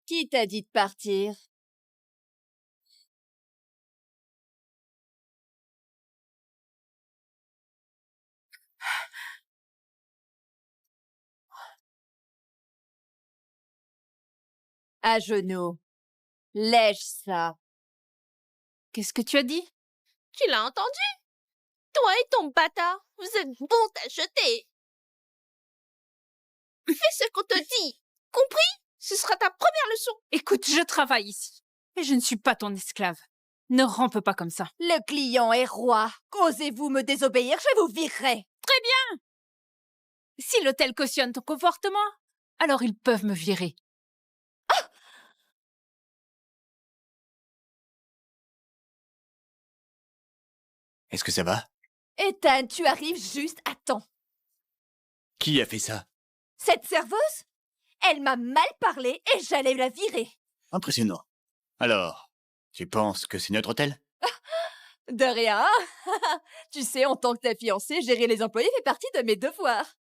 Speaker 11: Qui t'a dit de partir? À genoux. Lèche ça.
Speaker 1: Qu'est-ce que tu as dit?
Speaker 5: Tu l'as entendu? Toi et ton bâtard, vous êtes bons t'acheter. Fais ce qu'on te dit. Compris? Ce sera ta première leçon.
Speaker 1: Écoute, je travaille ici. Et je ne suis pas ton esclave. Ne rampe pas comme ça.
Speaker 11: Le client est roi. Osez-vous me désobéir, je vous virerai.
Speaker 1: Très bien! Si l'hôtel cautionne ton comportement, alors ils peuvent me virer.
Speaker 2: Est-ce que ça va?
Speaker 11: Ethan, tu arrives juste à temps.
Speaker 2: Qui a fait ça?
Speaker 11: Cette serveuse? Elle m'a mal parlé et j'allais la virer.
Speaker 2: Impressionnant. Alors, tu penses que c'est notre hôtel?
Speaker 11: De rien. Tu sais, en tant que ta fiancée, gérer les employés fait partie de mes devoirs.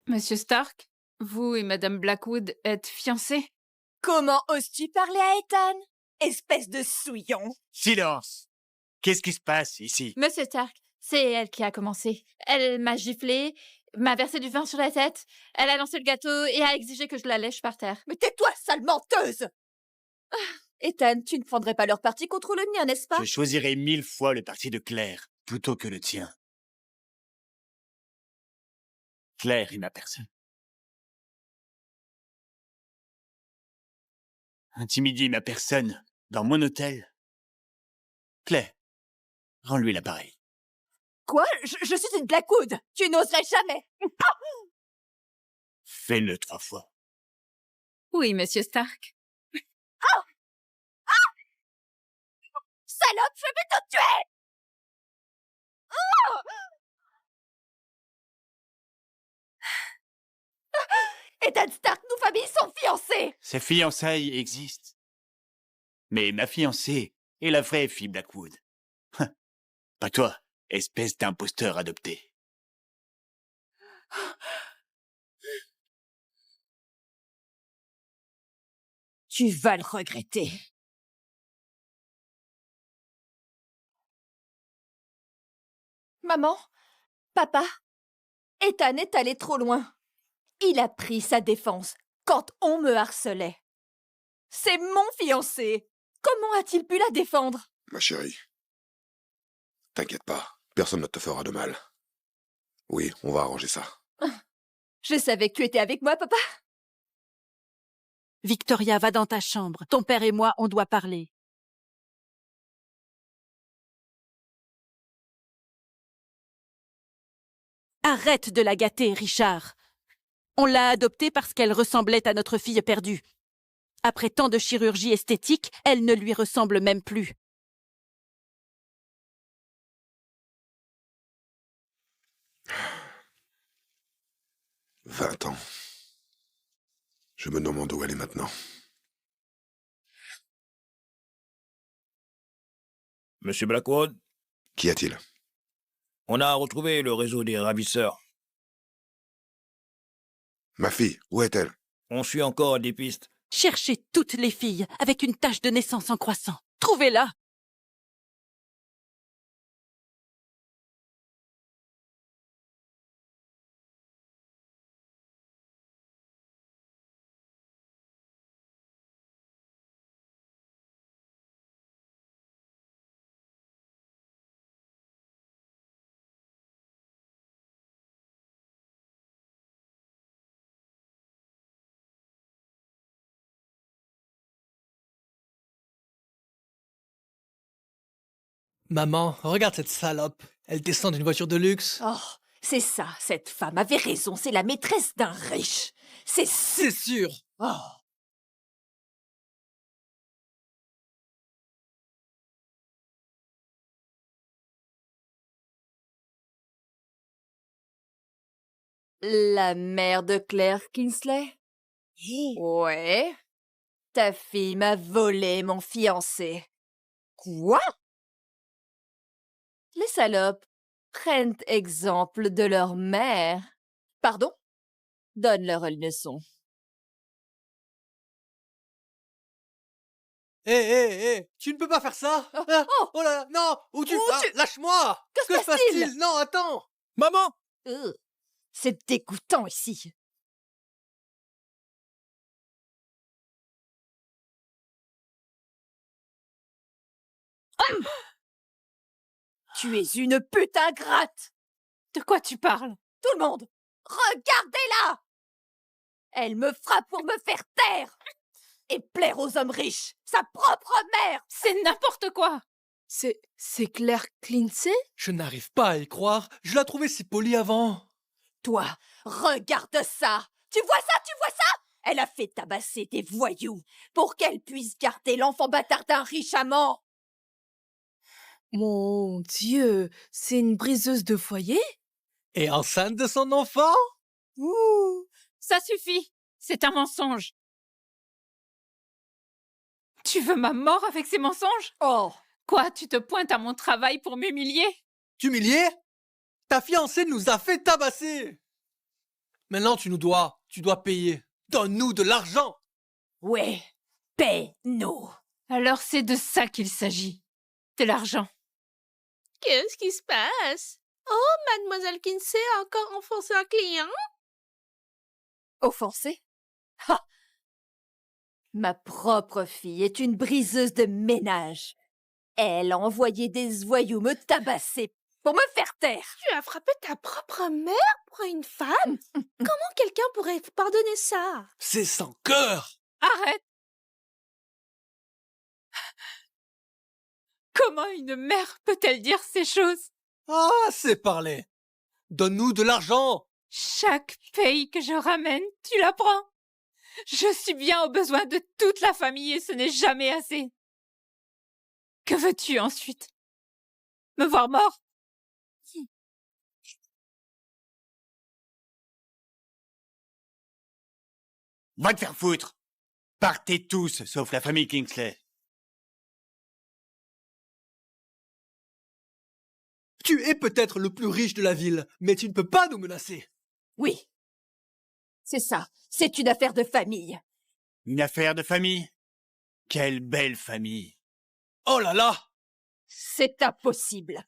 Speaker 1: Monsieur Stark, vous et Madame Blackwood êtes fiancés?
Speaker 11: Comment oses-tu parler à Ethan? Espèce de souillon.
Speaker 2: Silence! Qu'est-ce qui se passe ici?
Speaker 4: Monsieur Stark, c'est elle qui a commencé. Elle m'a giflé, m'a versé du vin sur la tête, elle a lancé le gâteau et a exigé que je la lèche par terre.
Speaker 11: Mais tais-toi, sale menteuse! Ethan, tu ne prendrais pas leur parti contre le mien, n'est-ce pas?
Speaker 2: Je choisirais 1000 fois le parti de Claire plutôt que le tien. Claire est ma personne. Intimider ma personne dans mon hôtel. Claire, rends-lui l'appareil.
Speaker 11: Quoi? Je suis une Blackwood! Tu n'oserais jamais!
Speaker 2: Fais-le 3 fois.
Speaker 1: Oui, Monsieur Stark.
Speaker 11: Salope, je vais te tuer! Ethan Stark, nos familles sont fiancées!
Speaker 2: Ces fiançailles existent. Mais ma fiancée est la vraie fille Blackwood. Pas toi, espèce d'imposteur adopté.
Speaker 11: Tu vas le regretter. Maman, papa, Ethan est allé trop loin. Il a pris sa défense quand on me harcelait. C'est mon fiancé. Comment a-t-il pu la défendre?
Speaker 10: Ma chérie, t'inquiète pas, personne ne te fera de mal. Oui, on va arranger ça.
Speaker 11: Je savais que tu étais avec moi, papa.
Speaker 7: Victoria, va dans ta chambre. Ton père et moi, on doit parler. Arrête de la gâter, Richard. On l'a adoptée parce qu'elle ressemblait à notre fille perdue. Après tant de chirurgie esthétique, elle ne lui ressemble même plus.
Speaker 10: 20 ans. Je me demande où elle est maintenant.
Speaker 6: Monsieur Blackwood,
Speaker 10: Qu'y a-t-il?
Speaker 6: on a retrouvé le réseau des ravisseurs.
Speaker 10: Ma fille, où est-elle?
Speaker 6: On suit encore des pistes.
Speaker 7: Cherchez toutes les filles avec une tache de naissance en croissant. Trouvez-la.
Speaker 3: Maman, regarde cette salope. Elle descend d'une voiture de luxe.
Speaker 11: Oh, c'est ça, cette femme avait raison, c'est la maîtresse d'un riche. C'est
Speaker 3: C'est sûr.
Speaker 11: Oh. La mère de Claire Kingsley? Ouais. Ta fille m'a volé mon fiancé. Quoi? Les salopes prennent exemple de leur mère. Pardon? Donne-leur une leçon.
Speaker 3: Hé, tu ne peux pas faire ça. Ah, oh là là, non. Lâche-moi.
Speaker 11: Que se passe-t-il?
Speaker 3: Non, attends. Maman.
Speaker 11: C'est dégoûtant ici. Tu es une pute ingrate!
Speaker 1: De quoi tu parles?
Speaker 11: Tout le monde, regardez-la! Elle me frappe pour me faire taire et plaire aux hommes riches, sa propre mère!
Speaker 1: C'est n'importe quoi!
Speaker 8: C'est Claire Kinsey?
Speaker 3: Je n'arrive pas à y croire. Je la trouvais si polie avant.
Speaker 11: Toi, regarde ça! Tu vois ça? Elle a fait tabasser des voyous pour qu'elle puisse garder l'enfant bâtard d'un riche amant!
Speaker 8: Mon Dieu, c'est une briseuse de foyer?
Speaker 3: Et enceinte de son enfant?
Speaker 1: Ouh, ça suffit! C'est un mensonge! Tu veux ma mort avec ces mensonges?
Speaker 11: Oh!
Speaker 1: Quoi, tu te pointes à mon travail pour m'humilier?
Speaker 3: T'humilier? Ta fiancée nous a fait tabasser. Maintenant, tu dois payer. Donne-nous de l'argent.
Speaker 11: Ouais, paie-nous!
Speaker 1: Alors c'est de ça qu'il s'agit. De l'argent.
Speaker 5: Qu'est-ce qui se passe? Oh, mademoiselle Kinsey a encore enfoncé un client?
Speaker 11: Offensée? Ha! Ma propre fille est une briseuse de ménage. Elle a envoyé des voyous me tabasser pour me faire taire.
Speaker 5: Tu as frappé ta propre mère pour une femme? Comment quelqu'un pourrait pardonner ça?
Speaker 3: C'est sans cœur.
Speaker 1: Arrête! Comment une mère peut-elle dire ces choses?
Speaker 3: Ah, c'est parlé. Donne-nous de l'argent.
Speaker 1: Chaque paye que je ramène, tu la prends. Je suis bien au besoin de toute la famille et ce n'est jamais assez. Que veux-tu ensuite? Me voir mort?
Speaker 2: Va te faire foutre! Partez tous, sauf la famille Kingsley.
Speaker 3: Tu es peut-être le plus riche de la ville, mais tu ne peux pas nous menacer.
Speaker 11: Oui. C'est ça. C'est une affaire de famille.
Speaker 2: Une affaire de famille? Quelle belle famille!
Speaker 3: Oh là là!
Speaker 11: C'est impossible.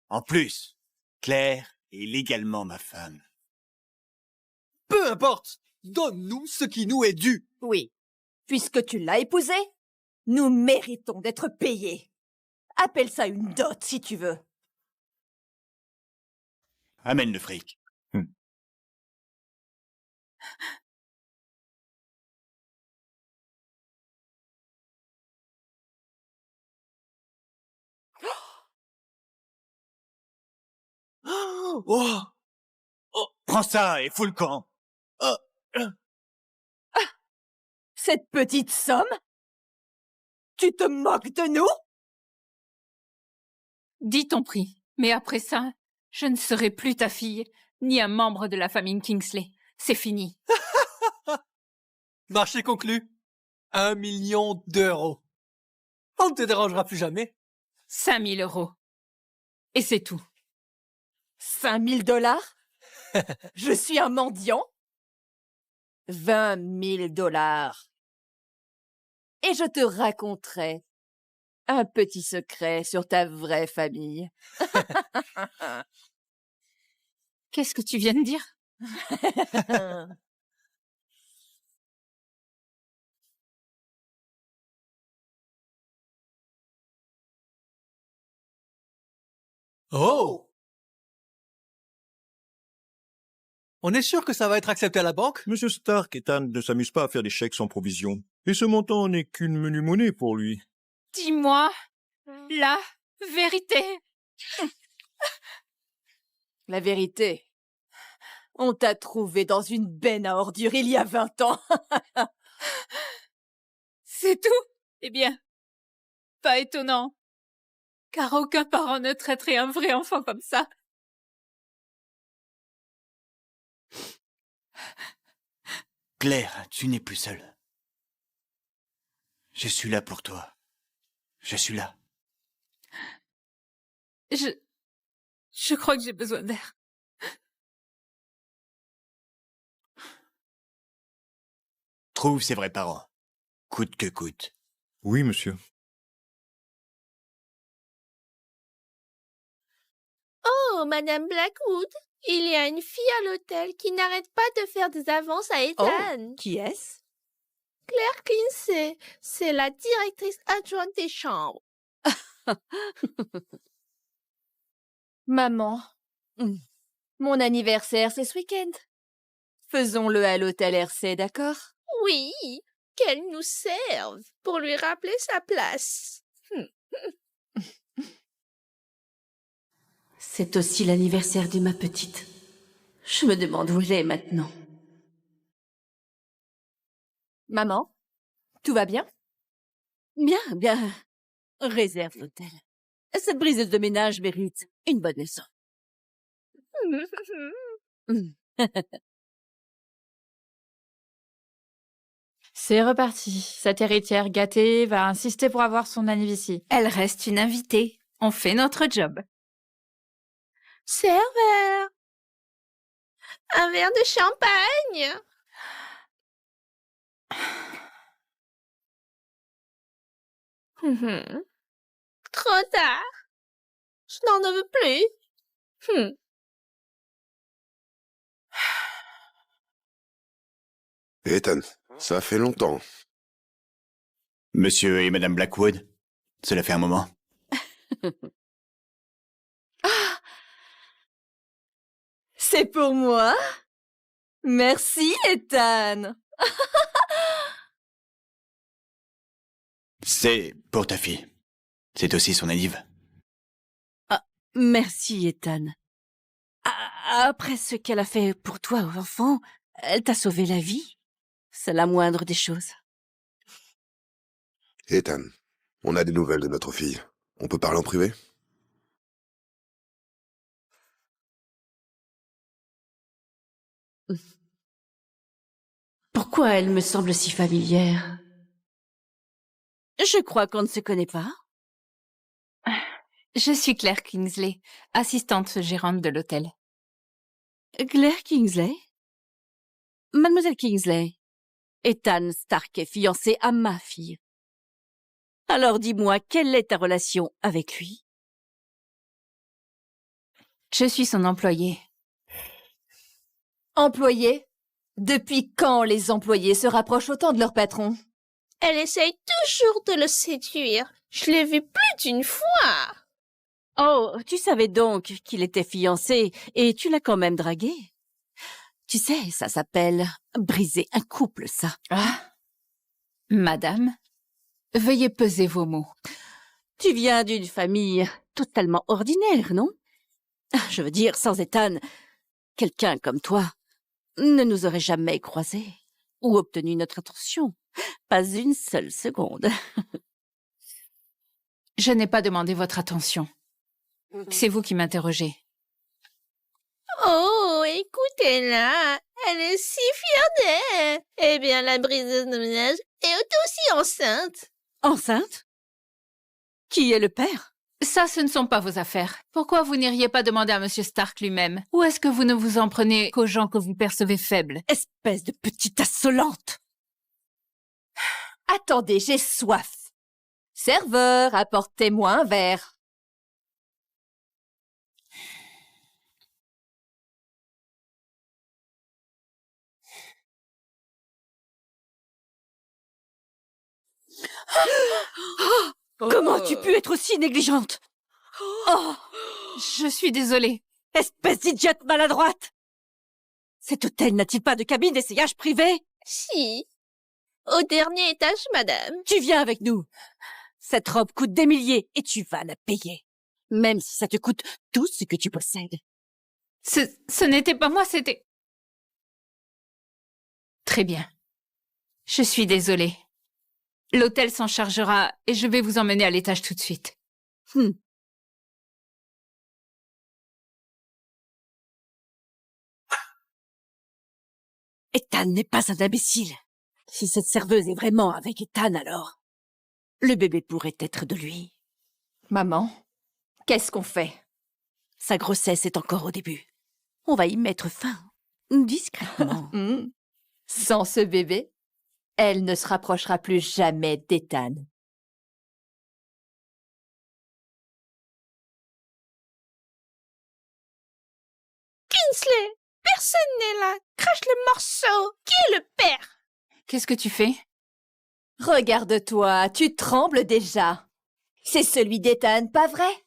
Speaker 2: En plus, Claire est légalement ma femme.
Speaker 3: Peu importe. Donne-nous ce qui nous est dû.
Speaker 11: Oui. Puisque tu l'as épousée, nous méritons d'être payés. Appelle ça une dot si tu veux.
Speaker 2: Amène le fric.
Speaker 3: Oh!
Speaker 2: Prends ça et fous le camp.
Speaker 11: Cette petite somme? Tu te moques de nous?
Speaker 1: Dis ton prix. Mais après ça, je ne serai plus ta fille, ni un membre de la famille Kingsley. C'est fini.
Speaker 3: Marché conclu. 1 million d'euros. On ne te dérangera plus jamais.
Speaker 1: 5 000 €. Et c'est tout.
Speaker 11: 5 000 $? Je suis un mendiant? 20 000 $. Et je te raconterai un petit secret sur ta vraie famille.
Speaker 1: Qu'est-ce que tu viens de dire?
Speaker 3: Oh! On est sûr que ça va être accepté à la banque?
Speaker 9: Monsieur Stark, Ethan ne s'amuse pas à faire des chèques sans provision. Et ce montant n'est qu'une menue monnaie pour lui.
Speaker 1: Dis-moi la vérité.
Speaker 11: La vérité, on t'a trouvé dans une benne à ordures il y a 20 ans.
Speaker 1: C'est tout? Eh bien, pas étonnant. Car aucun parent ne traiterait un vrai enfant comme ça.
Speaker 2: Claire, tu n'es plus seule. Je suis là pour toi. Je suis là.
Speaker 1: Je crois que j'ai besoin d'air.
Speaker 2: Trouve ses vrais parents. Coûte que coûte.
Speaker 9: Oui, monsieur.
Speaker 5: Oh, Madame Blackwood, il y a une fille à l'hôtel qui n'arrête pas de faire des avances à Ethan.
Speaker 11: Oh, qui est-ce?
Speaker 5: Claire Kinsey, c'est la directrice adjointe des chambres.
Speaker 11: Maman, mon anniversaire, c'est ce week-end. Faisons-le à l'hôtel RC, d'accord?
Speaker 5: Oui, qu'elle nous serve pour lui rappeler sa place.
Speaker 7: C'est aussi l'anniversaire de ma petite. Je me demande où elle est maintenant.
Speaker 11: Maman, tout va bien?
Speaker 7: Bien, bien. Réserve l'hôtel. Cette briseuse de ménage mérite une bonne leçon.
Speaker 4: C'est reparti. Cette héritière gâtée va insister pour avoir son anniversaire.
Speaker 1: Elle reste une invitée. On fait notre job.
Speaker 5: Serveur, un verre de champagne. Trop tard. Je n'en veux plus.
Speaker 10: Ethan, ça fait longtemps.
Speaker 2: Monsieur et Madame Blackwood, cela fait un moment.
Speaker 11: C'est pour moi? Merci, Ethan.
Speaker 2: C'est pour ta fille. C'est aussi son anniv.
Speaker 7: Ah, merci, Ethan. Après ce qu'elle a fait pour toi, enfant, elle t'a sauvé la vie. C'est la moindre des choses.
Speaker 10: Ethan, on a des nouvelles de notre fille. On peut parler en privé?
Speaker 7: Pourquoi elle me semble si familière? Je crois qu'on ne se connaît pas.
Speaker 1: Je suis Claire Kingsley, assistante gérante de l'hôtel.
Speaker 7: Claire Kingsley? Mademoiselle Kingsley, Ethan Stark est fiancé à ma fille. Alors dis-moi, quelle est ta relation avec lui?
Speaker 1: Je suis son employée.
Speaker 11: Employé? Depuis quand les employés se rapprochent autant de leur patron?
Speaker 5: Elle essaye toujours de le séduire. Je l'ai vu plus d'une fois.
Speaker 7: Oh, tu savais donc qu'il était fiancé et tu l'as quand même dragué. Tu sais, ça s'appelle briser un couple, ça.
Speaker 1: Ah, madame, veuillez peser vos mots.
Speaker 7: Tu viens d'une famille totalement ordinaire, non? Je veux dire, sans Ethan, quelqu'un comme toi ne nous aurait jamais croisés ou obtenu notre attention. Pas une seule seconde.
Speaker 1: Je n'ai pas demandé votre attention. C'est vous qui m'interrogez.
Speaker 5: Oh, écoutez-la. Elle est si fière d'elle. Eh bien, la briseuse de ménage est aussi enceinte.
Speaker 7: Enceinte? Qui est le père?
Speaker 1: Ça, ce ne sont pas vos affaires. Pourquoi vous n'iriez pas demander à Monsieur Stark lui-même? Ou est-ce que vous ne vous en prenez qu'aux gens que vous percevez faibles?
Speaker 7: Espèce de petite insolente!
Speaker 11: Attendez, j'ai soif. Serveur, apportez-moi un verre.
Speaker 7: Comment as-tu pu être aussi négligente? Oh,
Speaker 1: Je suis désolée.
Speaker 7: espèce d'idiote maladroite! Cet hôtel n'a-t-il pas de cabine d'essayage privée?
Speaker 5: Si. Au dernier étage, madame.
Speaker 7: Tu viens avec nous. Cette robe coûte des milliers et tu vas la payer. Même si ça te coûte tout ce que tu possèdes.
Speaker 1: Ce n'était pas moi, c'était... Très bien. Je suis désolée. L'hôtel s'en chargera et je vais vous emmener à l'étage tout de suite.
Speaker 7: Ethan n'est pas un imbécile. Si cette serveuse est vraiment avec Ethan, alors le bébé pourrait être de lui.
Speaker 11: Maman, qu'est-ce qu'on fait?
Speaker 7: Sa grossesse est encore au début. On va y mettre fin, discrètement.
Speaker 11: Sans ce bébé, elle ne se rapprochera plus jamais d'Ethan.
Speaker 5: Kingsley, personne n'est là. Crache le morceau. Qui est le père?
Speaker 1: Qu'est-ce que tu fais?
Speaker 11: Regarde-toi, tu trembles déjà. C'est celui d'Ethan, pas vrai?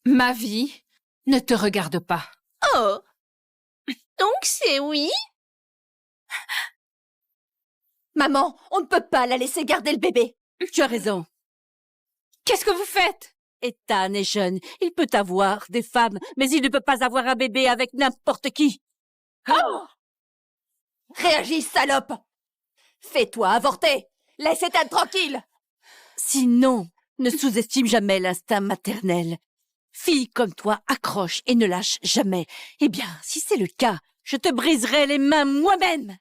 Speaker 1: Ma vie ne te regarde pas.
Speaker 5: Oh. Donc c'est oui?
Speaker 11: Maman, on ne peut pas la laisser garder le bébé.
Speaker 7: Tu as raison.
Speaker 1: Qu'est-ce que vous faites?
Speaker 7: Ethan est jeune. Il peut avoir des femmes, mais il ne peut pas avoir un bébé avec n'importe qui.
Speaker 11: Oh! Réagis, salope! Fais-toi avorter! Laisse Ethan tranquille!
Speaker 7: Sinon, ne sous-estime jamais l'instinct maternel. Fille comme toi accroche et ne lâche jamais. Eh bien, si c'est le cas, je te briserai les mains moi-même.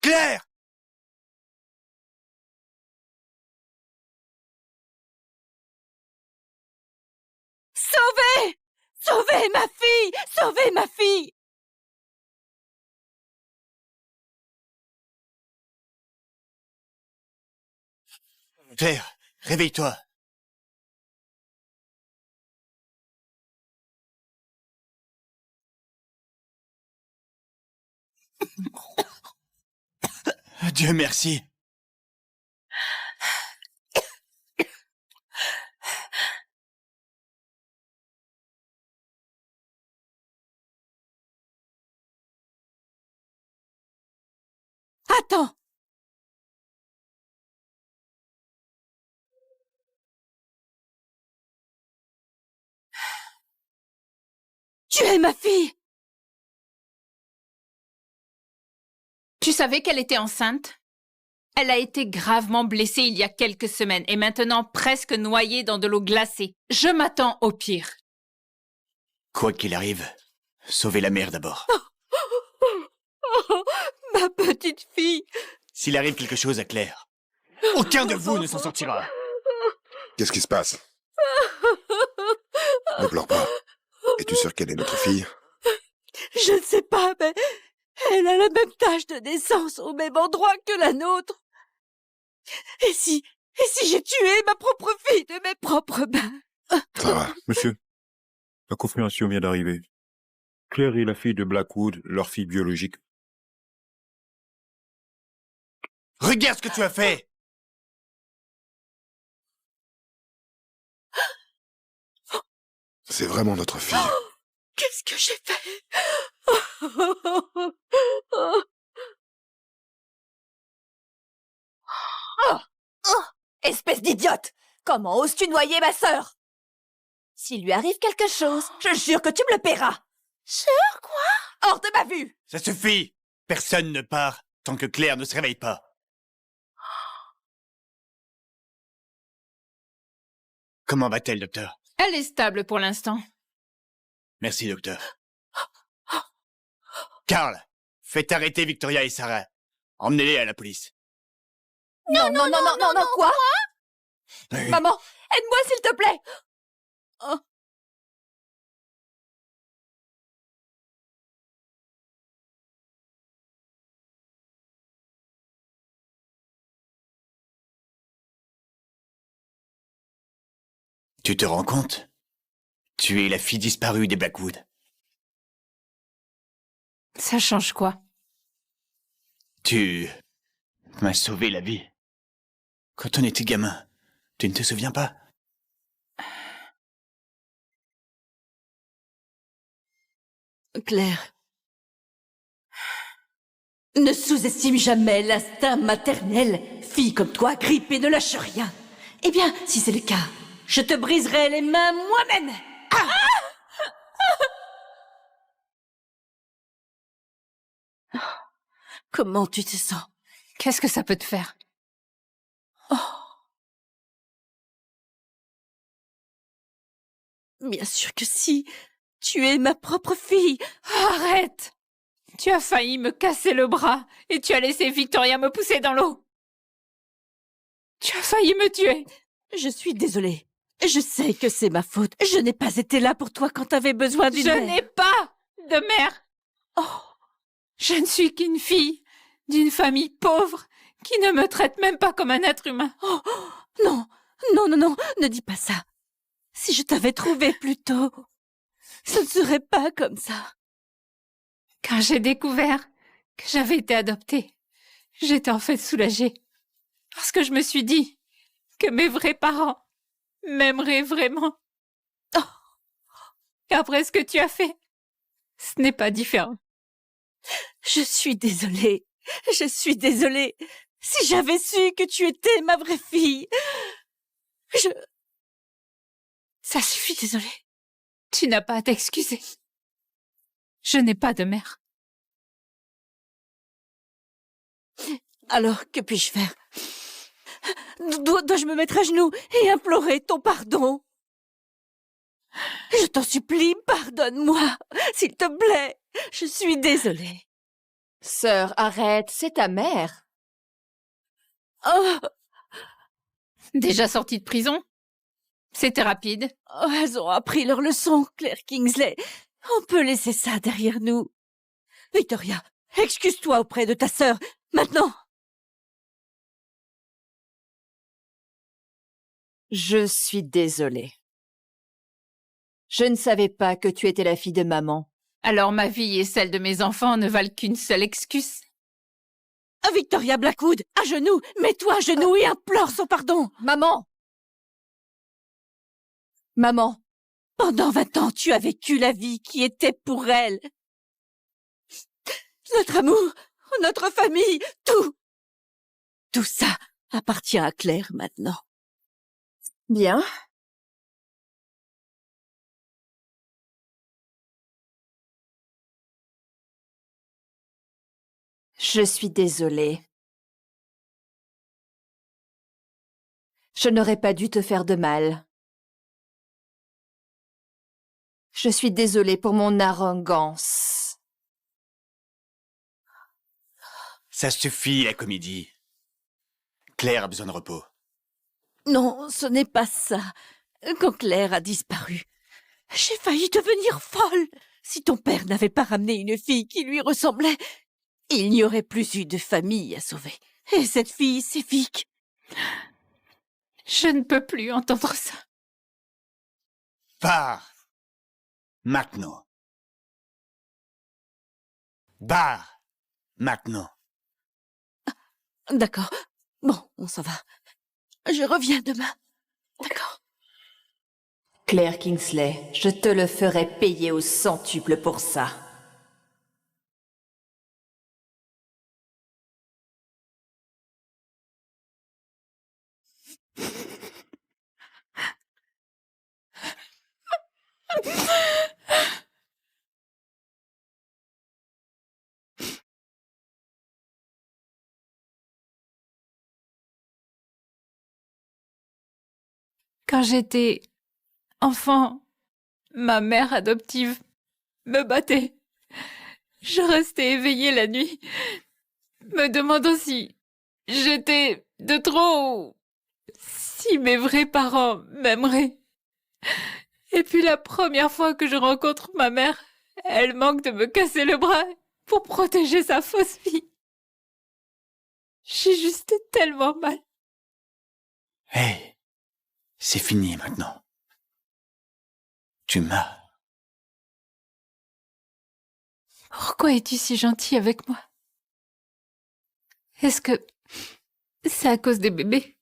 Speaker 2: Claire!
Speaker 7: Sauvez! Sauvez ma fille! Sauvez ma fille!
Speaker 2: Claire, réveille-toi. Dieu merci.
Speaker 7: Attends! Tu es ma fille!
Speaker 1: Tu savais qu'elle était enceinte? Elle a été gravement blessée il y a quelques semaines et maintenant presque noyée dans de l'eau glacée. Je m'attends au pire.
Speaker 2: Quoi qu'il arrive, sauvez la mère d'abord.
Speaker 7: Oh, ma petite fille!
Speaker 2: S'il arrive quelque chose à Claire, aucun de vous ne s'en sortira.
Speaker 10: Qu'est-ce qui se passe? Ne pleure pas. Es-tu sûr qu'elle est notre fille?
Speaker 7: Je ne sais pas, mais elle a la même tache de naissance au même endroit que la nôtre. Et si j'ai tué ma propre fille de mes propres mains?
Speaker 10: Ça va.
Speaker 9: Monsieur, la confirmation vient d'arriver. Claire est la fille de Blackwood, leur fille biologique.
Speaker 2: Regarde ce que tu as fait!
Speaker 10: C'est vraiment notre fille.
Speaker 7: Qu'est-ce que j'ai fait?
Speaker 11: Espèce d'idiote! Comment oses-tu noyer ma sœur? S'il lui arrive quelque chose, je jure que tu me le paieras.
Speaker 5: Sœur, quoi?
Speaker 11: Hors de ma vue!
Speaker 2: Ça suffit! Personne ne part tant que Claire ne se réveille pas. Comment va-t-elle, docteur?
Speaker 1: Elle est stable pour l'instant.
Speaker 2: Merci, docteur. Karl, faites arrêter Victoria et Sarah. Emmenez-les à la police.
Speaker 11: Non, quoi? Maman, aide-moi s'il te plaît! Oh.
Speaker 2: Tu te rends compte? Tu es la fille disparue des Blackwood.
Speaker 1: Ça change quoi?
Speaker 2: Tu m'as sauvé la vie. Quand on était gamin, tu ne te souviens pas?
Speaker 7: Claire, ne sous-estime jamais l'instinct maternel. Fille comme toi, grippe et ne lâche rien. Eh bien, si c'est le cas, je te briserai les mains moi-même. Comment tu te sens?
Speaker 1: Qu'est-ce que ça peut te faire?
Speaker 7: Bien sûr que si. Tu es ma propre fille.
Speaker 1: Arrête! Tu as failli me casser le bras et tu as laissé Victoria me pousser dans l'eau. Tu as failli me tuer.
Speaker 7: Je suis désolée. Je sais que c'est ma faute. Je n'ai pas été là pour toi quand t'avais besoin d'une
Speaker 1: Je
Speaker 7: mère.
Speaker 1: n'ai pas de mère. Je ne suis qu'une fille d'une famille pauvre qui ne me traite même pas comme un être humain.
Speaker 7: Non, ne dis pas ça. Si je t'avais trouvé plus tôt, ce ne serait pas comme ça.
Speaker 1: Quand j'ai découvert que j'avais été adoptée, j'étais en fait soulagée. Parce que je me suis dit que mes vrais parents m'aimeraient vraiment. Après ce que tu as fait, ce n'est pas différent.
Speaker 7: Je suis désolée. Je suis désolée. Si j'avais su que tu étais ma vraie fille,
Speaker 1: Ça suffit, désolée. Tu n'as pas à t'excuser. Je n'ai pas de mère.
Speaker 7: Alors, que puis-je faire? Dois-je me mettre à genoux et implorer ton pardon? Je t'en supplie, pardonne-moi, s'il te plaît. Je suis désolée.
Speaker 11: Sœur, arrête, c'est ta mère.
Speaker 7: Oh,
Speaker 1: Déjà sortie de prison? C'était rapide.
Speaker 7: elles ont appris leur leçon, Claire Kingsley. On peut laisser ça derrière nous. Victoria, excuse-toi auprès de ta sœur, maintenant.
Speaker 11: Je suis désolée. Je ne savais pas que tu étais la fille de maman.
Speaker 1: Alors ma vie et celle de mes enfants ne valent qu'une seule excuse.
Speaker 7: Victoria Blackwood, à genoux, mets-toi à genoux et implore son pardon.
Speaker 11: Maman! Maman!
Speaker 7: Pendant 20 ans, tu as vécu la vie qui était pour elle. Notre amour, notre famille, tout ça appartient à Claire maintenant.
Speaker 11: Bien. Je suis désolée. Je n'aurais pas dû te faire de mal. Je suis désolée pour mon arrogance.
Speaker 2: Ça suffit, la comédie. Claire a besoin de repos.
Speaker 7: Non, ce n'est pas ça. Quand Claire a disparu, j'ai failli devenir folle. Si ton père n'avait pas ramené une fille qui lui ressemblait, il n'y aurait plus eu de famille à sauver. Et cette fille, c'est Vic.
Speaker 1: Je ne peux plus entendre ça.
Speaker 2: Pars! Maintenant. Barre! Maintenant.
Speaker 7: D'accord. Bon, on s'en va. Je reviens demain. D'accord.
Speaker 11: Claire Kingsley, je te le ferai payer au centuple pour ça.
Speaker 1: Quand j'étais enfant, ma mère adoptive me battait. Je restais éveillée la nuit, me demandant si j'étais de trop ou si mes vrais parents m'aimeraient. Et puis la première fois que je rencontre ma mère, elle manque de me casser le bras pour protéger sa fausse fille. J'ai juste tellement mal.
Speaker 2: Hé, c'est fini maintenant. Tu m'as.
Speaker 1: Pourquoi es-tu si gentil avec moi? Est-ce que c'est à cause des bébés?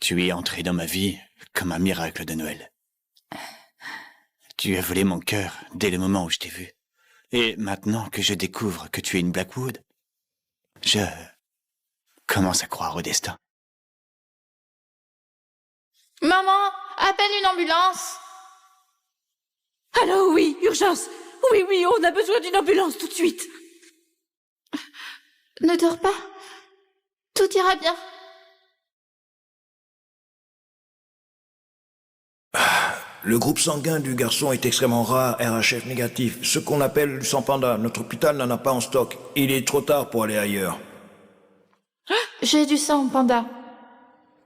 Speaker 2: Tu es entré dans ma vie comme un miracle de Noël. Tu as volé mon cœur dès le moment où je t'ai vu. Et maintenant que je découvre que tu es une Blackwood, je commence à croire au destin.
Speaker 4: Maman, appelle une ambulance.
Speaker 7: Alors oui, urgence. Oui, oui, on a besoin d'une ambulance tout de suite.
Speaker 4: Ne dors pas. Tout ira bien.
Speaker 6: Le groupe sanguin du garçon est extrêmement rare, RHF négatif. Ce qu'on appelle du sang panda. Notre hôpital n'en a pas en stock. Il est trop tard pour aller ailleurs.
Speaker 4: J'ai du sang, Panda.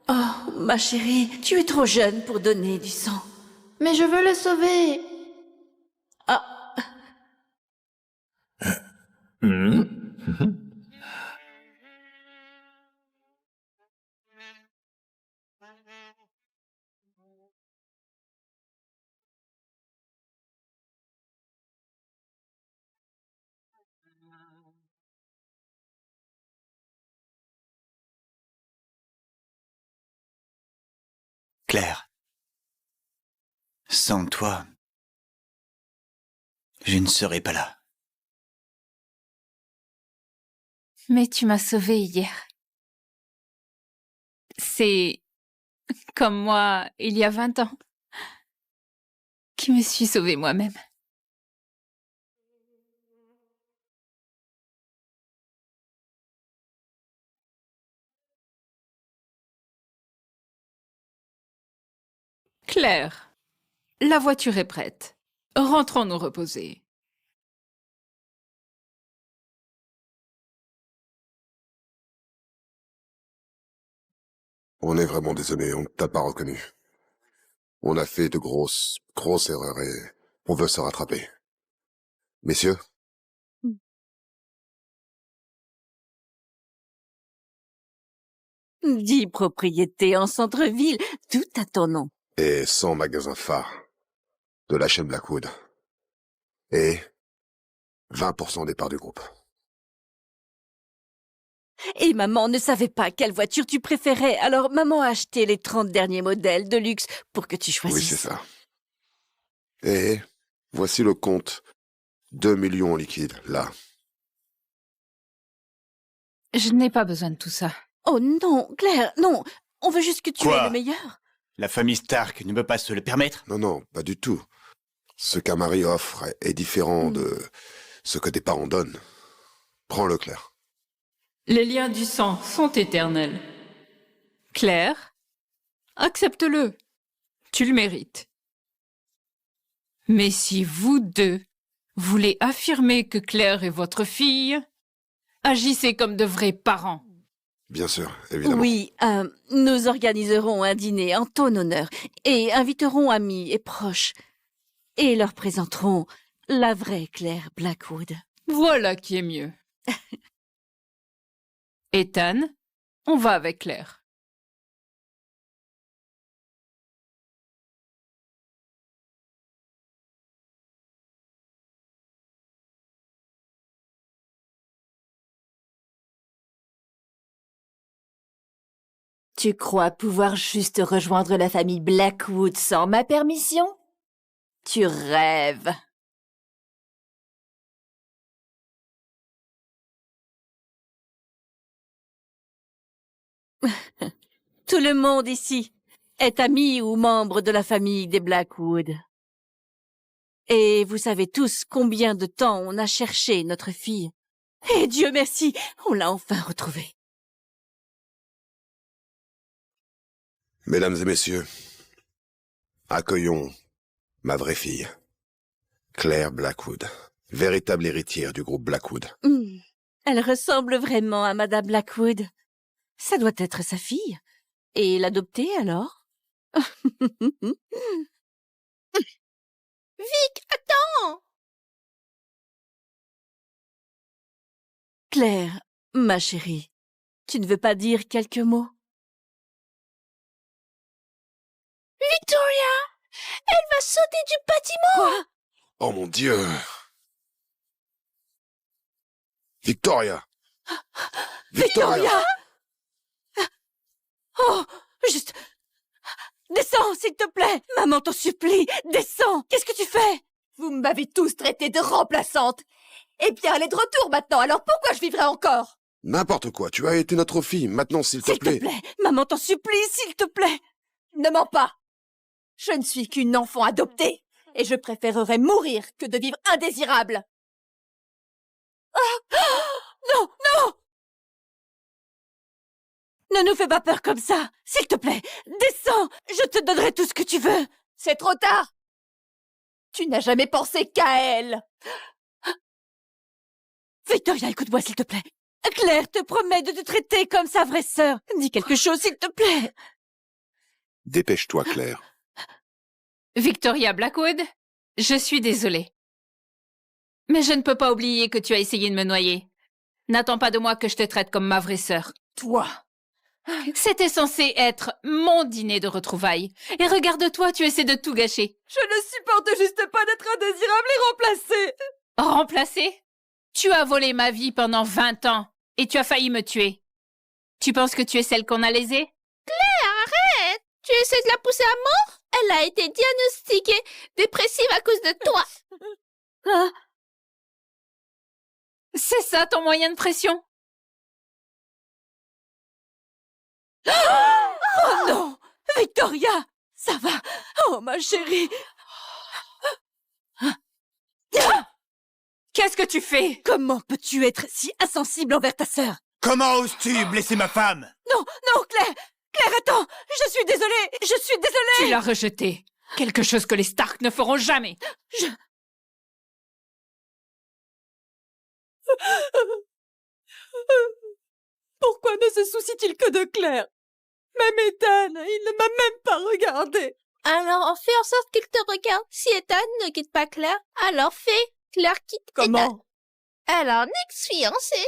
Speaker 7: Oh, ma chérie, tu es trop jeune pour donner du sang.
Speaker 4: Mais je veux le sauver.
Speaker 7: Ah,
Speaker 2: Claire, sans toi, je ne serais pas là.
Speaker 1: Mais tu m'as sauvée hier. C'est comme moi, il y a 20 ans, qui me suis sauvée moi-même. Claire, la voiture est prête. Rentrons nous reposer.
Speaker 10: On est vraiment désolé, on ne t'a pas reconnu. On a fait de grosses erreurs et on veut se rattraper. Messieurs,
Speaker 7: 10 propriétés en centre-ville, tout à ton nom.
Speaker 10: et 100 magasins phares de la chaîne Blackwood. Et 20% des parts du groupe.
Speaker 7: Et maman ne savait pas quelle voiture tu préférais, alors maman a acheté les 30 derniers modèles de luxe pour que tu choisisses.
Speaker 10: Oui, c'est ça. Et voici le compte. 2 millions en liquide, là.
Speaker 1: Je n'ai pas besoin de tout ça.
Speaker 7: Oh non, Claire, non. On veut juste que tu
Speaker 2: Quoi?
Speaker 7: aies le meilleur.
Speaker 2: La famille Stark ne peut pas se le permettre?
Speaker 10: Non, non, pas du tout. Ce qu'Amari offre est différent de ce que tes parents donnent. Prends-le, Claire.
Speaker 1: Les liens du sang sont éternels. Claire, accepte-le. Tu le mérites. Mais si vous deux voulez affirmer que Claire est votre fille, agissez comme de vrais parents.
Speaker 10: Bien sûr, évidemment.
Speaker 7: Oui, nous organiserons un dîner en ton honneur et inviterons amis et proches et leur présenterons la vraie Claire Blackwood.
Speaker 1: Voilà qui est mieux. Ethan, on va avec Claire.
Speaker 11: Tu crois pouvoir juste rejoindre la famille Blackwood sans ma permission? Tu rêves.
Speaker 7: Tout le monde ici est ami ou membre de la famille des Blackwood. Et vous savez tous combien de temps on a cherché notre fille. Et Dieu merci, on l'a enfin retrouvée.
Speaker 10: Mesdames et messieurs, accueillons ma vraie fille, Claire Blackwood, véritable héritière du groupe Blackwood.
Speaker 7: Elle ressemble vraiment à Madame Blackwood. Ça doit être sa fille. Et l'adopter alors?
Speaker 5: Vic, attends!
Speaker 7: Claire, ma chérie, tu ne veux pas dire quelques mots?
Speaker 5: Victoria! Elle va sauter du bâtiment!
Speaker 7: Quoi?
Speaker 10: Oh mon Dieu! Victoria!
Speaker 7: Victoria! Oh, juste... Descends, s'il te plaît! Maman t'en supplie! Descends! Qu'est-ce que tu fais?
Speaker 11: Vous m'avez tous traité de remplaçante. Eh bien, elle est de retour maintenant, alors pourquoi je vivrais encore?
Speaker 10: N'importe quoi, tu as été notre fille, maintenant s'il te
Speaker 7: S'il
Speaker 10: plaît.
Speaker 7: te plaît! Maman t'en supplie, s'il te plaît!
Speaker 11: Ne mens pas. Je ne suis qu'une enfant adoptée, et je préférerais mourir que de vivre indésirable.
Speaker 7: Non, non! Ne nous fais pas peur comme ça! S'il te plaît, descends! Je te donnerai tout ce que tu veux!
Speaker 11: C'est trop tard. Tu n'as jamais pensé qu'à elle.
Speaker 7: Victoria, écoute-moi, s'il te plaît. Claire te promet de te traiter comme sa vraie sœur. Dis quelque chose, s'il te plaît.
Speaker 10: Dépêche-toi, Claire.
Speaker 1: Victoria Blackwood, je suis désolée. Mais je ne peux pas oublier que tu as essayé de me noyer. N'attends pas de moi que je te traite comme ma vraie sœur.
Speaker 11: Toi.
Speaker 1: C'était censé être mon dîner de retrouvailles. Et regarde-toi, tu essaies de tout gâcher.
Speaker 11: Je ne supporte juste pas d'être indésirable et remplacée.
Speaker 1: Remplacée? Tu as volé ma vie pendant 20 ans et tu as failli me tuer. Tu penses que tu es celle qu'on a lésée?
Speaker 5: Claire, arrête! Tu essaies de la pousser à mort? Elle a été diagnostiquée dépressive à cause de toi.
Speaker 7: Hein?
Speaker 1: C'est ça ton moyen de pression?
Speaker 7: Oh non! Victoria! Ça va! Oh, ma chérie!
Speaker 1: Qu'est-ce que tu fais?
Speaker 7: Comment peux-tu être si insensible envers ta sœur?
Speaker 2: Comment oses-tu blesser ma femme?
Speaker 7: Non, non, Claire! Claire, attends! Je suis désolée! Je suis désolée!
Speaker 1: Tu l'as rejetée. Quelque chose que les Stark ne feront jamais.
Speaker 11: Pourquoi ne se soucie-t-il que de Claire? Même Ethan, il ne m'a même pas regardé.
Speaker 5: Alors, on fait en sorte qu'il te regarde. Si Ethan ne quitte pas Claire, alors fais. Claire quitte Ethan.
Speaker 11: Comment?
Speaker 5: Elle a un ex-fiancé.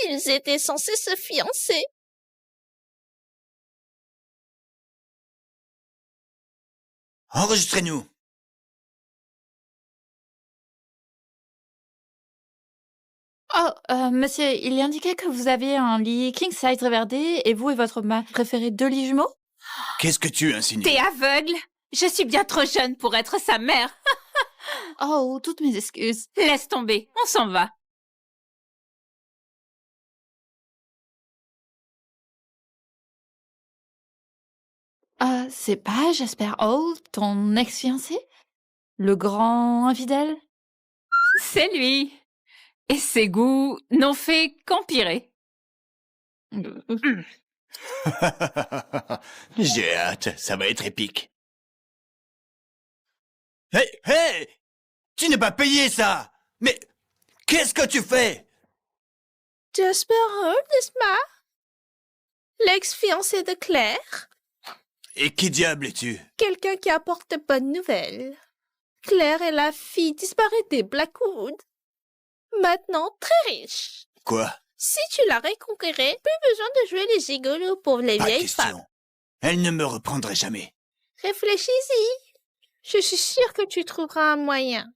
Speaker 5: Ils étaient censés se fiancer.
Speaker 2: Enregistrez-nous.
Speaker 4: Oh, monsieur, il est indiqué que vous avez un lit king size Riverdale et vous et votre mari préférez 2 lits jumeaux?
Speaker 2: Qu'est-ce que tu insinues?
Speaker 1: T'es aveugle? Je suis bien trop jeune pour être sa mère.
Speaker 4: Oh, toutes mes excuses.
Speaker 1: Laisse tomber, on s'en va.
Speaker 4: C'est pas Jasper Holt, ton ex-fiancé? Le grand infidèle?
Speaker 1: C'est lui. Et ses goûts n'ont fait qu'empirer.
Speaker 2: J'ai hâte, ça va être épique. Hé, hé! Tu n'es pas payé ça! Mais qu'est-ce que tu fais?
Speaker 5: Jasper Holt, n'est-ce pas? L'ex-fiancé de Claire?
Speaker 2: Et qui diable es-tu?
Speaker 5: Quelqu'un qui apporte de bonnes nouvelles. Claire est la fille disparue des Blackwood. Maintenant très riche.
Speaker 2: Quoi?
Speaker 5: Si tu l'as reconquérée, plus besoin de jouer les gigolos pour les
Speaker 2: Pas
Speaker 5: vieilles
Speaker 2: question.
Speaker 5: femmes.
Speaker 2: Elle ne me reprendrait jamais.
Speaker 5: Réfléchis-y. Je suis sûre que tu trouveras un moyen.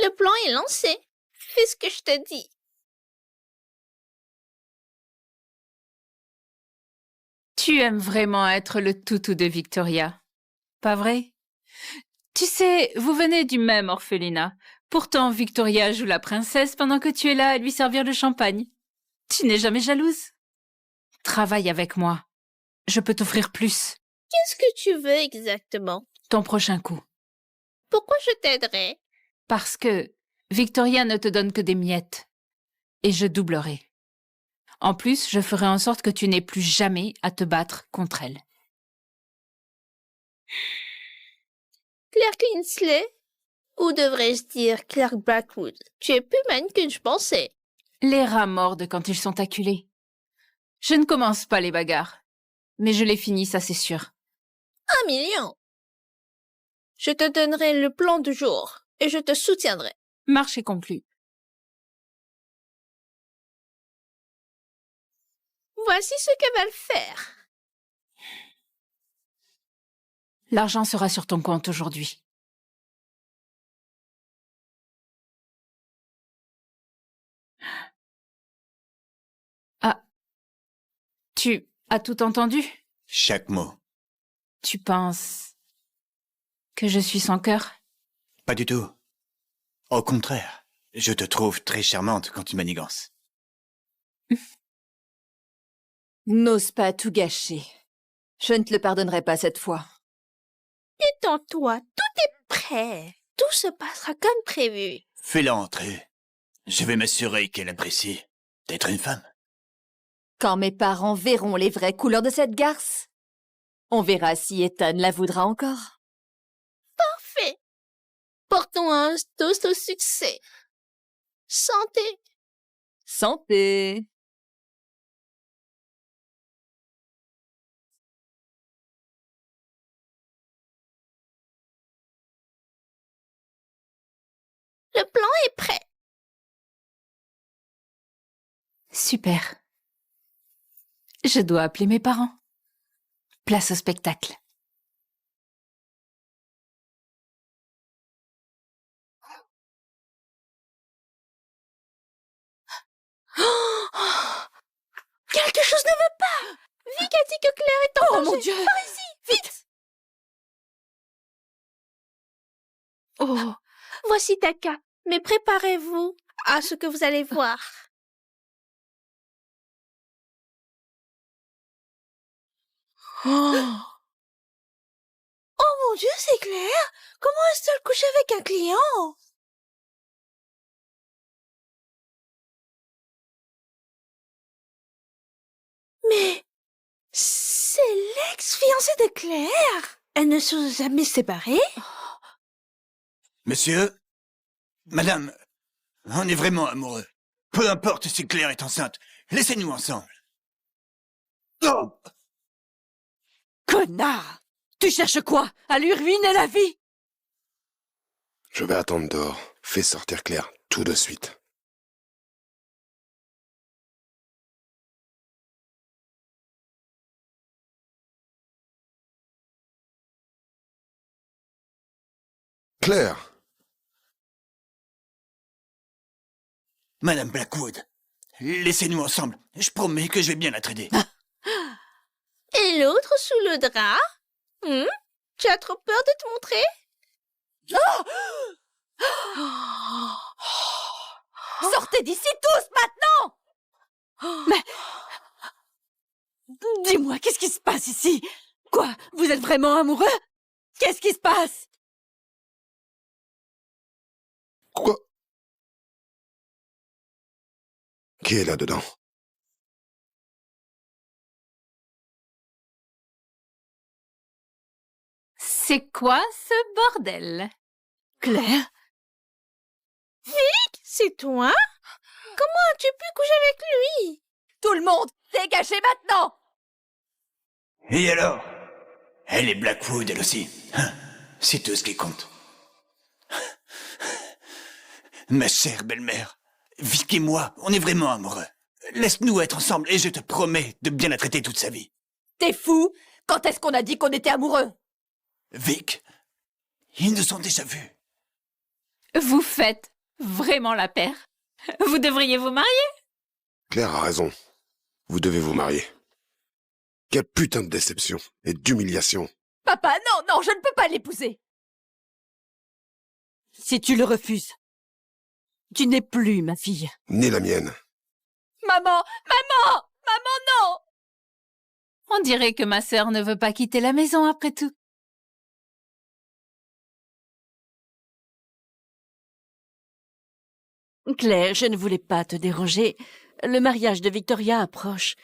Speaker 5: Le plan est lancé. Fais ce que je te dis.
Speaker 1: Tu aimes vraiment être le toutou de Victoria, pas vrai? Tu sais, vous venez du même orphelinat. Pourtant, Victoria joue la princesse pendant que tu es là à lui servir le champagne. Tu n'es jamais jalouse? Travaille avec moi. je peux t'offrir plus.
Speaker 5: Qu'est-ce que tu veux exactement?
Speaker 1: Ton prochain coup.
Speaker 5: Pourquoi je t'aiderais?
Speaker 1: Parce que Victoria ne te donne que des miettes. Et je doublerai. En plus, je ferai en sorte que tu n'aies plus jamais à te battre contre elle.
Speaker 5: Claire Kingsley? Ou devrais-je dire Claire Blackwood? Tu es plus manne que je pensais.
Speaker 1: Les rats mordent quand ils sont acculés. Je ne commence pas les bagarres. Mais je les finis, ça c'est sûr.
Speaker 5: 1 million. Je te donnerai le plan du jour et je te soutiendrai.
Speaker 1: Marché conclu.
Speaker 5: Voici ce qu'elle va le faire.
Speaker 1: L'argent sera sur ton compte aujourd'hui. Ah. Tu as tout entendu?
Speaker 2: Chaque mot.
Speaker 1: Tu penses que je suis sans cœur?
Speaker 2: Pas du tout. Au contraire, je te trouve très charmante quand tu manigances.
Speaker 11: N'ose pas tout gâcher. Je ne te le pardonnerai pas cette fois.
Speaker 5: Détends-toi, tout est prêt. Tout se passera comme prévu.
Speaker 2: Fais-la entrer. Je vais m'assurer qu'elle apprécie d'être une femme.
Speaker 11: Quand mes parents verront les vraies couleurs de cette garce, on verra si Ethan la voudra encore.
Speaker 5: Parfait. Portons un toast au succès. Santé.
Speaker 11: Santé.
Speaker 5: Le plan est prêt.
Speaker 1: Super. Je dois appeler mes parents. Place au spectacle.
Speaker 5: Quelque chose ne va pas. Vic a dit que Claire est en danger.
Speaker 11: Mon Dieu!
Speaker 5: Par ici, vite. Oh, voici Taka. Mais préparez-vous à ce que vous allez voir. Oh mon Dieu, c'est Claire. Comment est-ce qu'elle couche avec un client? Mais c'est l'ex-fiancée de Claire. Elles ne sont jamais séparées?
Speaker 2: Monsieur? Madame, on est vraiment amoureux. Peu importe si Claire est enceinte, laissez-nous ensemble. Oh!
Speaker 7: Connard! Tu cherches quoi? À lui ruiner la vie?
Speaker 10: Je vais attendre dehors. Fais sortir Claire tout de suite. Claire!
Speaker 2: Madame Blackwood, laissez-nous ensemble. Je promets que je vais bien la traiter.
Speaker 5: Et l'autre sous le drap? Tu as trop peur de te montrer?
Speaker 11: Sortez d'ici tous maintenant!
Speaker 7: Mais... Dis-moi, qu'est-ce qui se passe ici? Quoi? Vous êtes vraiment amoureux? Qu'est-ce qui se passe?
Speaker 10: Quoi? Qui est là-dedans?
Speaker 1: C'est quoi ce bordel?
Speaker 7: Claire?
Speaker 5: Vic, c'est toi? Comment as-tu pu coucher avec lui?
Speaker 11: Tout le monde, dégagez maintenant!
Speaker 2: Et alors? Elle est Blackwood, elle aussi. C'est tout ce qui compte. Ma chère belle-mère, Vic et moi, on est vraiment amoureux. Laisse-nous être ensemble et je te promets de bien la traiter toute sa vie.
Speaker 11: T'es fou? Quand est-ce qu'on a dit qu'on était amoureux?
Speaker 2: Vic, ils nous ont déjà vus.
Speaker 1: Vous faites vraiment la paire. Vous devriez vous marier.
Speaker 10: Claire a raison. Vous devez vous marier. Quelle putain de déception et d'humiliation.
Speaker 11: Papa, non, je ne peux pas l'épouser.
Speaker 7: Si tu le refuses, tu n'es plus ma fille.
Speaker 10: Ni la mienne.
Speaker 11: Maman, non!
Speaker 1: On dirait que ma sœur ne veut pas quitter la maison après tout.
Speaker 7: Claire, je ne voulais pas te déranger. Le mariage de Victoria approche.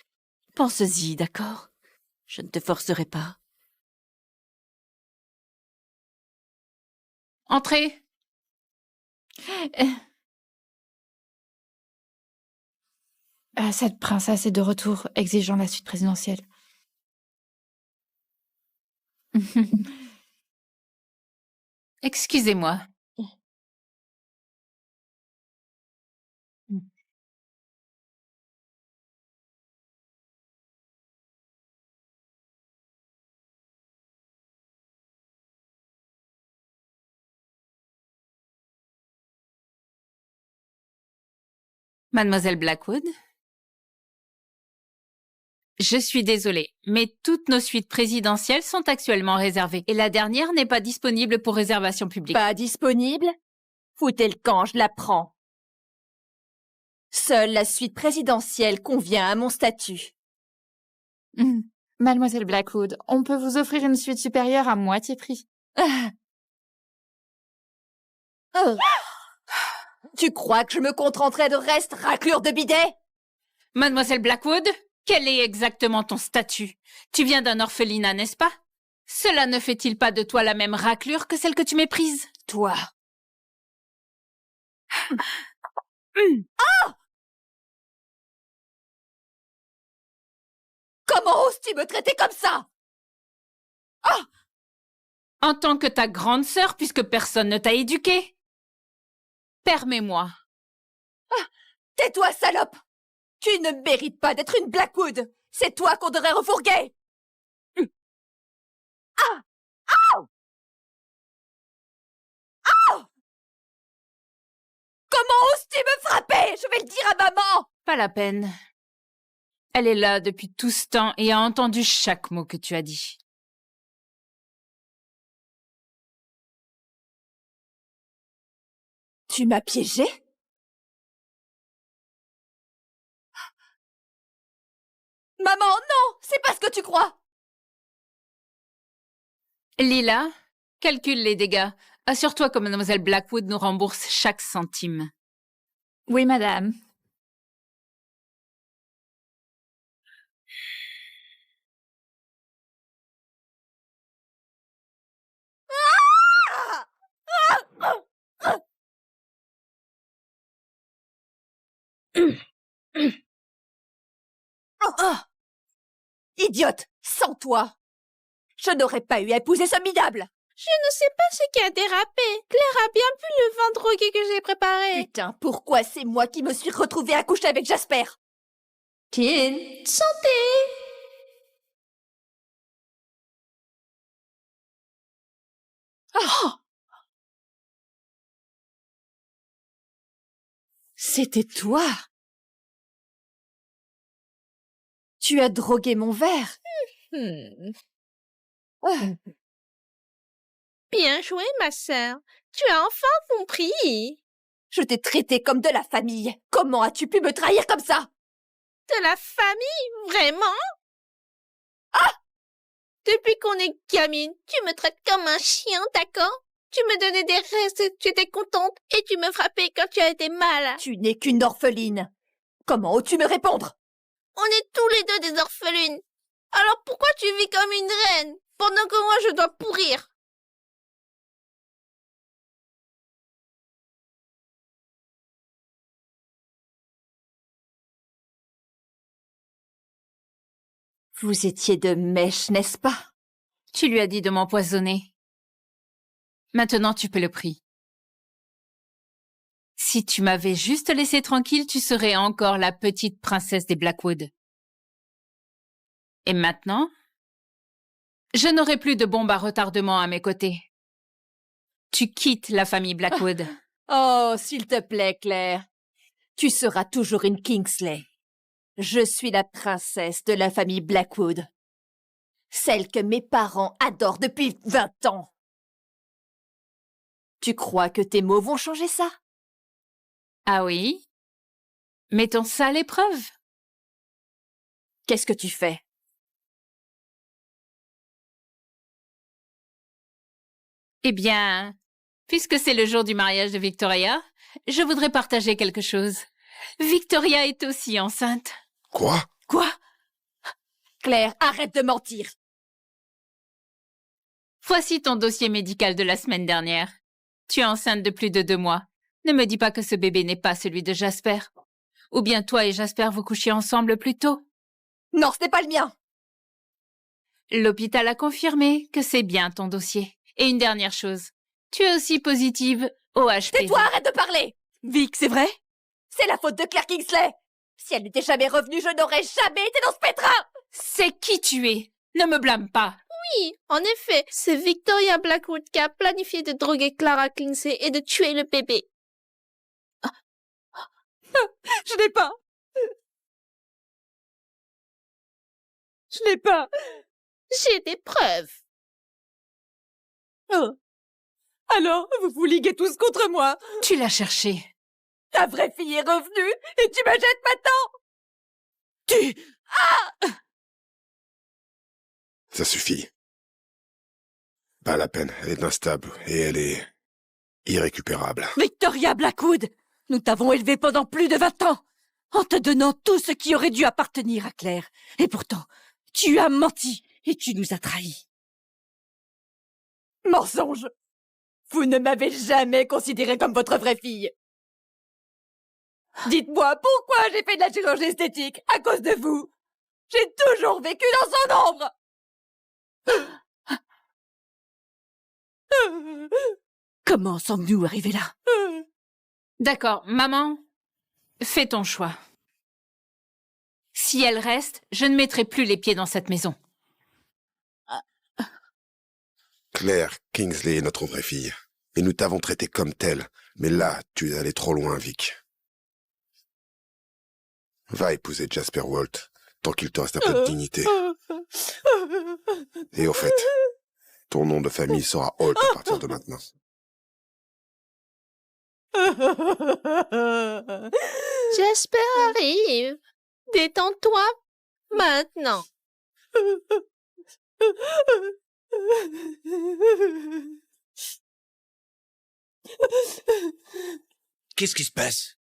Speaker 7: Pense-y, d'accord? Je ne te forcerai pas.
Speaker 1: Entrez.
Speaker 4: Cette princesse est de retour, exigeant la suite présidentielle.
Speaker 1: Excusez-moi. Mademoiselle Blackwood? Je suis désolée, mais toutes nos suites présidentielles sont actuellement réservées et la dernière n'est pas disponible pour réservation publique.
Speaker 11: Pas disponible? Foutez le camp, je la prends. Seule la suite présidentielle convient à mon statut.
Speaker 4: Mademoiselle Blackwood, on peut vous offrir une suite supérieure à moitié prix.
Speaker 11: Tu crois que je me contenterai de reste, raclure de bidet?
Speaker 1: Mademoiselle Blackwood, quel est exactement ton statut? Tu viens d'un orphelinat, n'est-ce pas? Cela ne fait-il pas de toi la même raclure que celle que tu méprises?
Speaker 11: Toi. Comment oses-tu me traiter comme ça?
Speaker 1: En tant que ta grande sœur, puisque personne ne t'a éduquée. Permets-moi.
Speaker 11: Tais-toi, salope! Tu ne mérites pas d'être une Blackwood! C'est toi qu'on devrait refourguer! Comment oses-tu me frapper? Je vais le dire à maman!
Speaker 1: Pas la peine. Elle est là depuis tout ce temps et a entendu chaque mot que tu as dit.
Speaker 11: Tu m'as piégé? Maman, non! C'est pas ce que tu crois!
Speaker 1: Lila, calcule les dégâts. Assure-toi que Mademoiselle Blackwood nous rembourse chaque centime.
Speaker 4: Oui, madame.
Speaker 11: Idiote! Sans toi! Je n'aurais pas eu à épouser ce minable!
Speaker 5: Je ne sais pas ce qui a dérapé. Claire a bien pu le vin drogué que j'ai préparé.
Speaker 11: Putain, pourquoi c'est moi qui me suis retrouvée à coucher avec Jasper?
Speaker 5: Tin, santé!
Speaker 11: C'était toi! Tu as drogué mon verre!
Speaker 5: Bien joué, ma sœur. Tu as enfin compris.
Speaker 11: Je t'ai traité comme de la famille. Comment as-tu pu me trahir comme ça?
Speaker 5: De la famille, vraiment? Depuis qu'on est gamine, tu me traites comme un chien, d'accord? Tu me donnais des restes, tu étais contente, et tu me frappais quand tu as été mal.
Speaker 11: Tu n'es qu'une orpheline. Comment oses-tu me répondre?
Speaker 5: On est tous les deux des orphelines. Alors pourquoi tu vis comme une reine, pendant que moi je dois pourrir?
Speaker 11: Vous étiez de mèche, n'est-ce pas?
Speaker 1: Tu lui as dit de m'empoisonner. Maintenant, tu paies le prix. Si tu m'avais juste laissé tranquille, tu serais encore la petite princesse des Blackwood. Et maintenant, je n'aurai plus de bombe à retardement à mes côtés. Tu quittes la famille Blackwood.
Speaker 11: Oh, s'il te plaît, Claire. Tu seras toujours une Kingsley. Je suis la princesse de la famille Blackwood. Celle que mes parents adorent depuis 20 ans. Tu crois que tes mots vont changer ça?
Speaker 1: Ah oui? Mettons ça à l'épreuve.
Speaker 11: Qu'est-ce que tu fais?
Speaker 1: Eh bien, puisque c'est le jour du mariage de Victoria, je voudrais partager quelque chose. Victoria est aussi enceinte.
Speaker 10: Quoi?
Speaker 11: Quoi? Claire, arrête de mentir.
Speaker 1: Voici ton dossier médical de la semaine dernière. Tu es enceinte de plus de 2 mois. Ne me dis pas que ce bébé n'est pas celui de Jasper. Ou bien toi et Jasper vous couchiez ensemble plus tôt.
Speaker 11: Non, ce n'est pas le mien.
Speaker 1: L'hôpital a confirmé que c'est bien ton dossier. Et une dernière chose, tu es aussi positive au HPV.
Speaker 11: Tais-toi, arrête de parler.
Speaker 7: Vic, c'est vrai?
Speaker 11: C'est la faute de Claire Kingsley. Si elle n'était jamais revenue, je n'aurais jamais été dans ce pétrin.
Speaker 1: C'est qui tu es. Ne me blâme pas.
Speaker 5: Oui, en effet, c'est Victoria Blackwood qui a planifié de droguer Clara Kingsley et de tuer le bébé.
Speaker 11: Je n'ai pas. Je n'ai pas.
Speaker 5: J'ai des preuves.
Speaker 11: Oh. Alors, vous vous liguez tous contre moi.
Speaker 1: Tu l'as cherché.
Speaker 11: Ta vraie fille est revenue et tu me jettes maintenant.
Speaker 10: Ça suffit. Pas la peine, elle est instable et elle est irrécupérable.
Speaker 7: Victoria Blackwood, nous t'avons élevée pendant plus de 20 ans, en te donnant tout ce qui aurait dû appartenir à Claire. Et pourtant, tu as menti et tu nous as trahis.
Speaker 11: Mensonge. Vous ne m'avez jamais considérée comme votre vraie fille. Dites-moi pourquoi j'ai fait de la chirurgie esthétique à cause de vous. J'ai toujours vécu dans son ombre.
Speaker 7: Comment sommes-nous arrivés là?
Speaker 1: D'accord, maman, fais ton choix. Si elle reste, je ne mettrai plus les pieds dans cette maison.
Speaker 10: Claire Kingsley est notre vraie fille. Et nous t'avons traité comme telle. Mais là, tu es allé trop loin, Vic. Va épouser Jasper Walt, tant qu'il te reste un peu de dignité. Et au fait, ton nom de famille sera Holt à partir de maintenant.
Speaker 5: Jasper arrive. Détends-toi maintenant.
Speaker 2: Qu'est-ce qui se passe?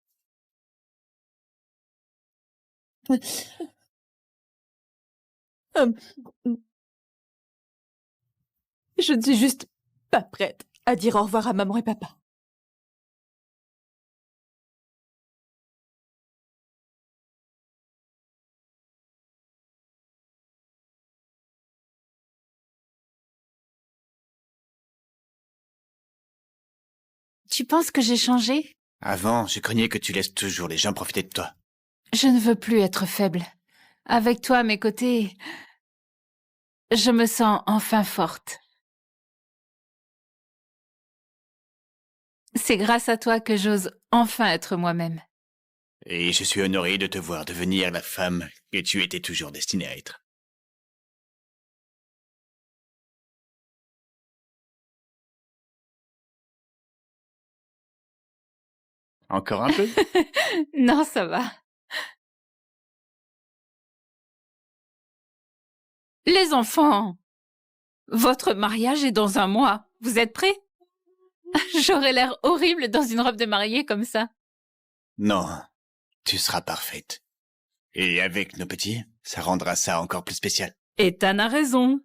Speaker 11: Je ne suis juste pas prête à dire au revoir à maman et papa.
Speaker 1: Tu penses que j'ai changé?
Speaker 2: Avant, je craignais que tu laisses toujours les gens profiter de toi.
Speaker 1: Je ne veux plus être faible. Avec toi à mes côtés, je me sens enfin forte. C'est grâce à toi que j'ose enfin être moi-même.
Speaker 2: Et je suis honoré de te voir devenir la femme que tu étais toujours destinée à être. Encore un peu?
Speaker 1: Non, ça va. Les enfants, votre mariage est dans 1 mois. Vous êtes prêts? J'aurais l'air horrible dans une robe de mariée comme ça.
Speaker 2: Non, tu seras parfaite. Et avec nos petits, ça rendra ça encore plus spécial.
Speaker 1: Ethan a raison.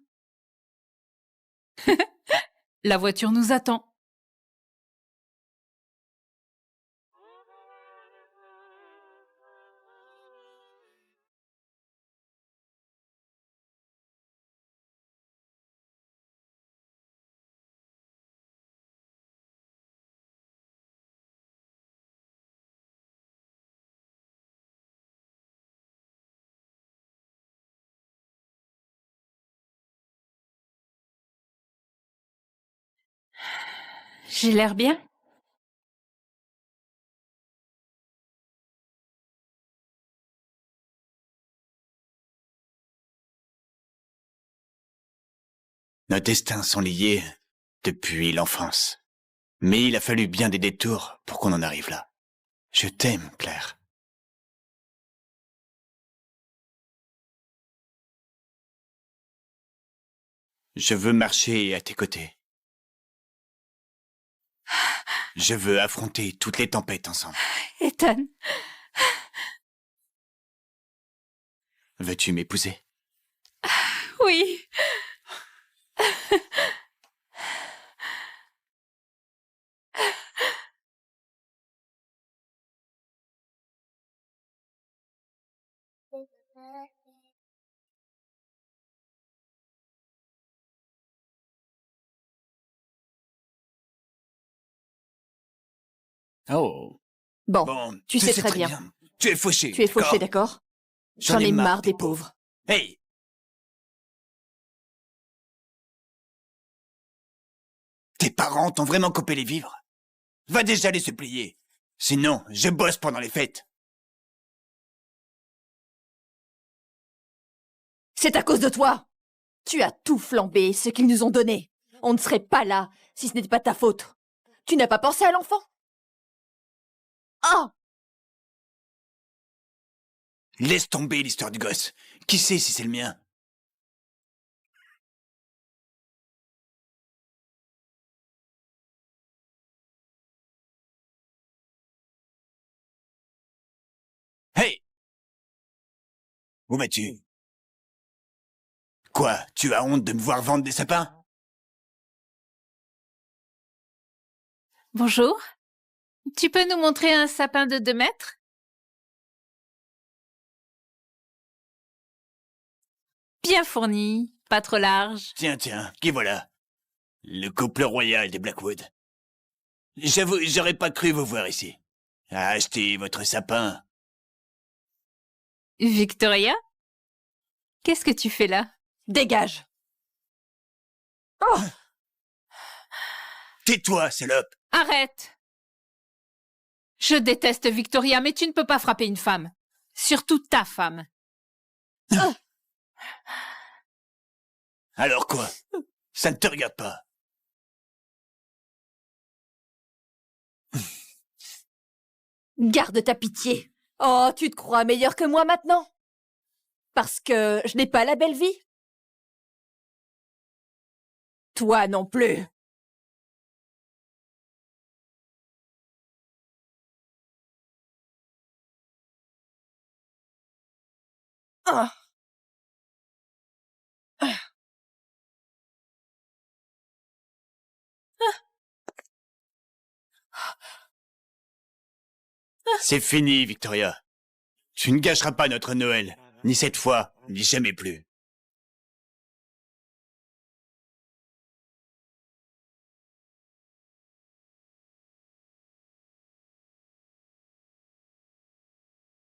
Speaker 1: La voiture nous attend. J'ai l'air bien?
Speaker 2: Nos destins sont liés depuis l'enfance. Mais il a fallu bien des détours pour qu'on en arrive là. Je t'aime, Claire. Je veux marcher à tes côtés. Je veux affronter toutes les tempêtes ensemble.
Speaker 1: Ethan,
Speaker 2: Veux-tu m'épouser?
Speaker 1: oui.
Speaker 2: Oh.
Speaker 11: Bon,
Speaker 2: Bon,
Speaker 11: tu sais très bien.
Speaker 2: Tu es fauché.
Speaker 11: Tu es fauché, d'accord? J'en ai marre des pauvres.
Speaker 2: Hey! Tes parents t'ont vraiment coupé les vivres? Va déjà les supplier. Sinon, je bosse pendant les fêtes.
Speaker 11: C'est à cause de toi. Tu as tout flambé, ce qu'ils nous ont donné. On ne serait pas là si ce n'était pas ta faute. Tu n'as pas pensé à l'enfant? Ah!
Speaker 2: Laisse tomber l'histoire du gosse. Qui sait si c'est le mien? Hey! Où vas-tu? Quoi? Tu as honte de me voir vendre des sapins?
Speaker 1: Bonjour. Tu peux nous montrer un sapin de 2 mètres? Bien fourni, pas trop large.
Speaker 2: Tiens, qui voilà? Le couple royal des Blackwood. J'avoue, j'aurais pas cru vous voir ici. Achetez votre sapin.
Speaker 1: Victoria? Qu'est-ce que tu fais là?
Speaker 11: Dégage!
Speaker 2: Tais-toi, salope!
Speaker 1: Arrête! Je déteste Victoria, mais tu ne peux pas frapper une femme. Surtout ta femme.
Speaker 2: Alors quoi? Ça ne te regarde pas.
Speaker 11: Garde ta pitié. Oh, tu te crois meilleur que moi maintenant? Parce que je n'ai pas la belle vie? Toi non plus. Ah.
Speaker 2: C'est fini, Victoria. Tu ne gâcheras pas notre Noël. Ni cette fois, ni jamais plus.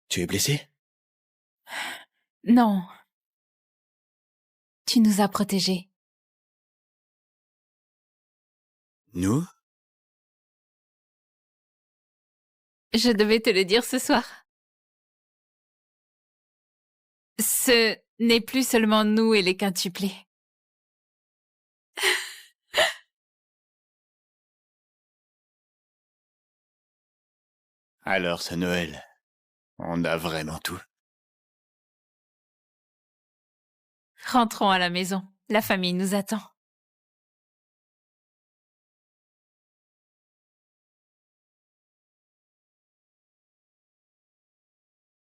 Speaker 2: Tu es blessé?
Speaker 1: Non. Tu nous as protégés.
Speaker 2: Nous?
Speaker 1: Je devais te le dire ce soir. Ce n'est plus seulement nous et les quintuplés.
Speaker 2: Alors ce Noël, on a vraiment tout.
Speaker 1: Rentrons à la maison. La famille nous attend.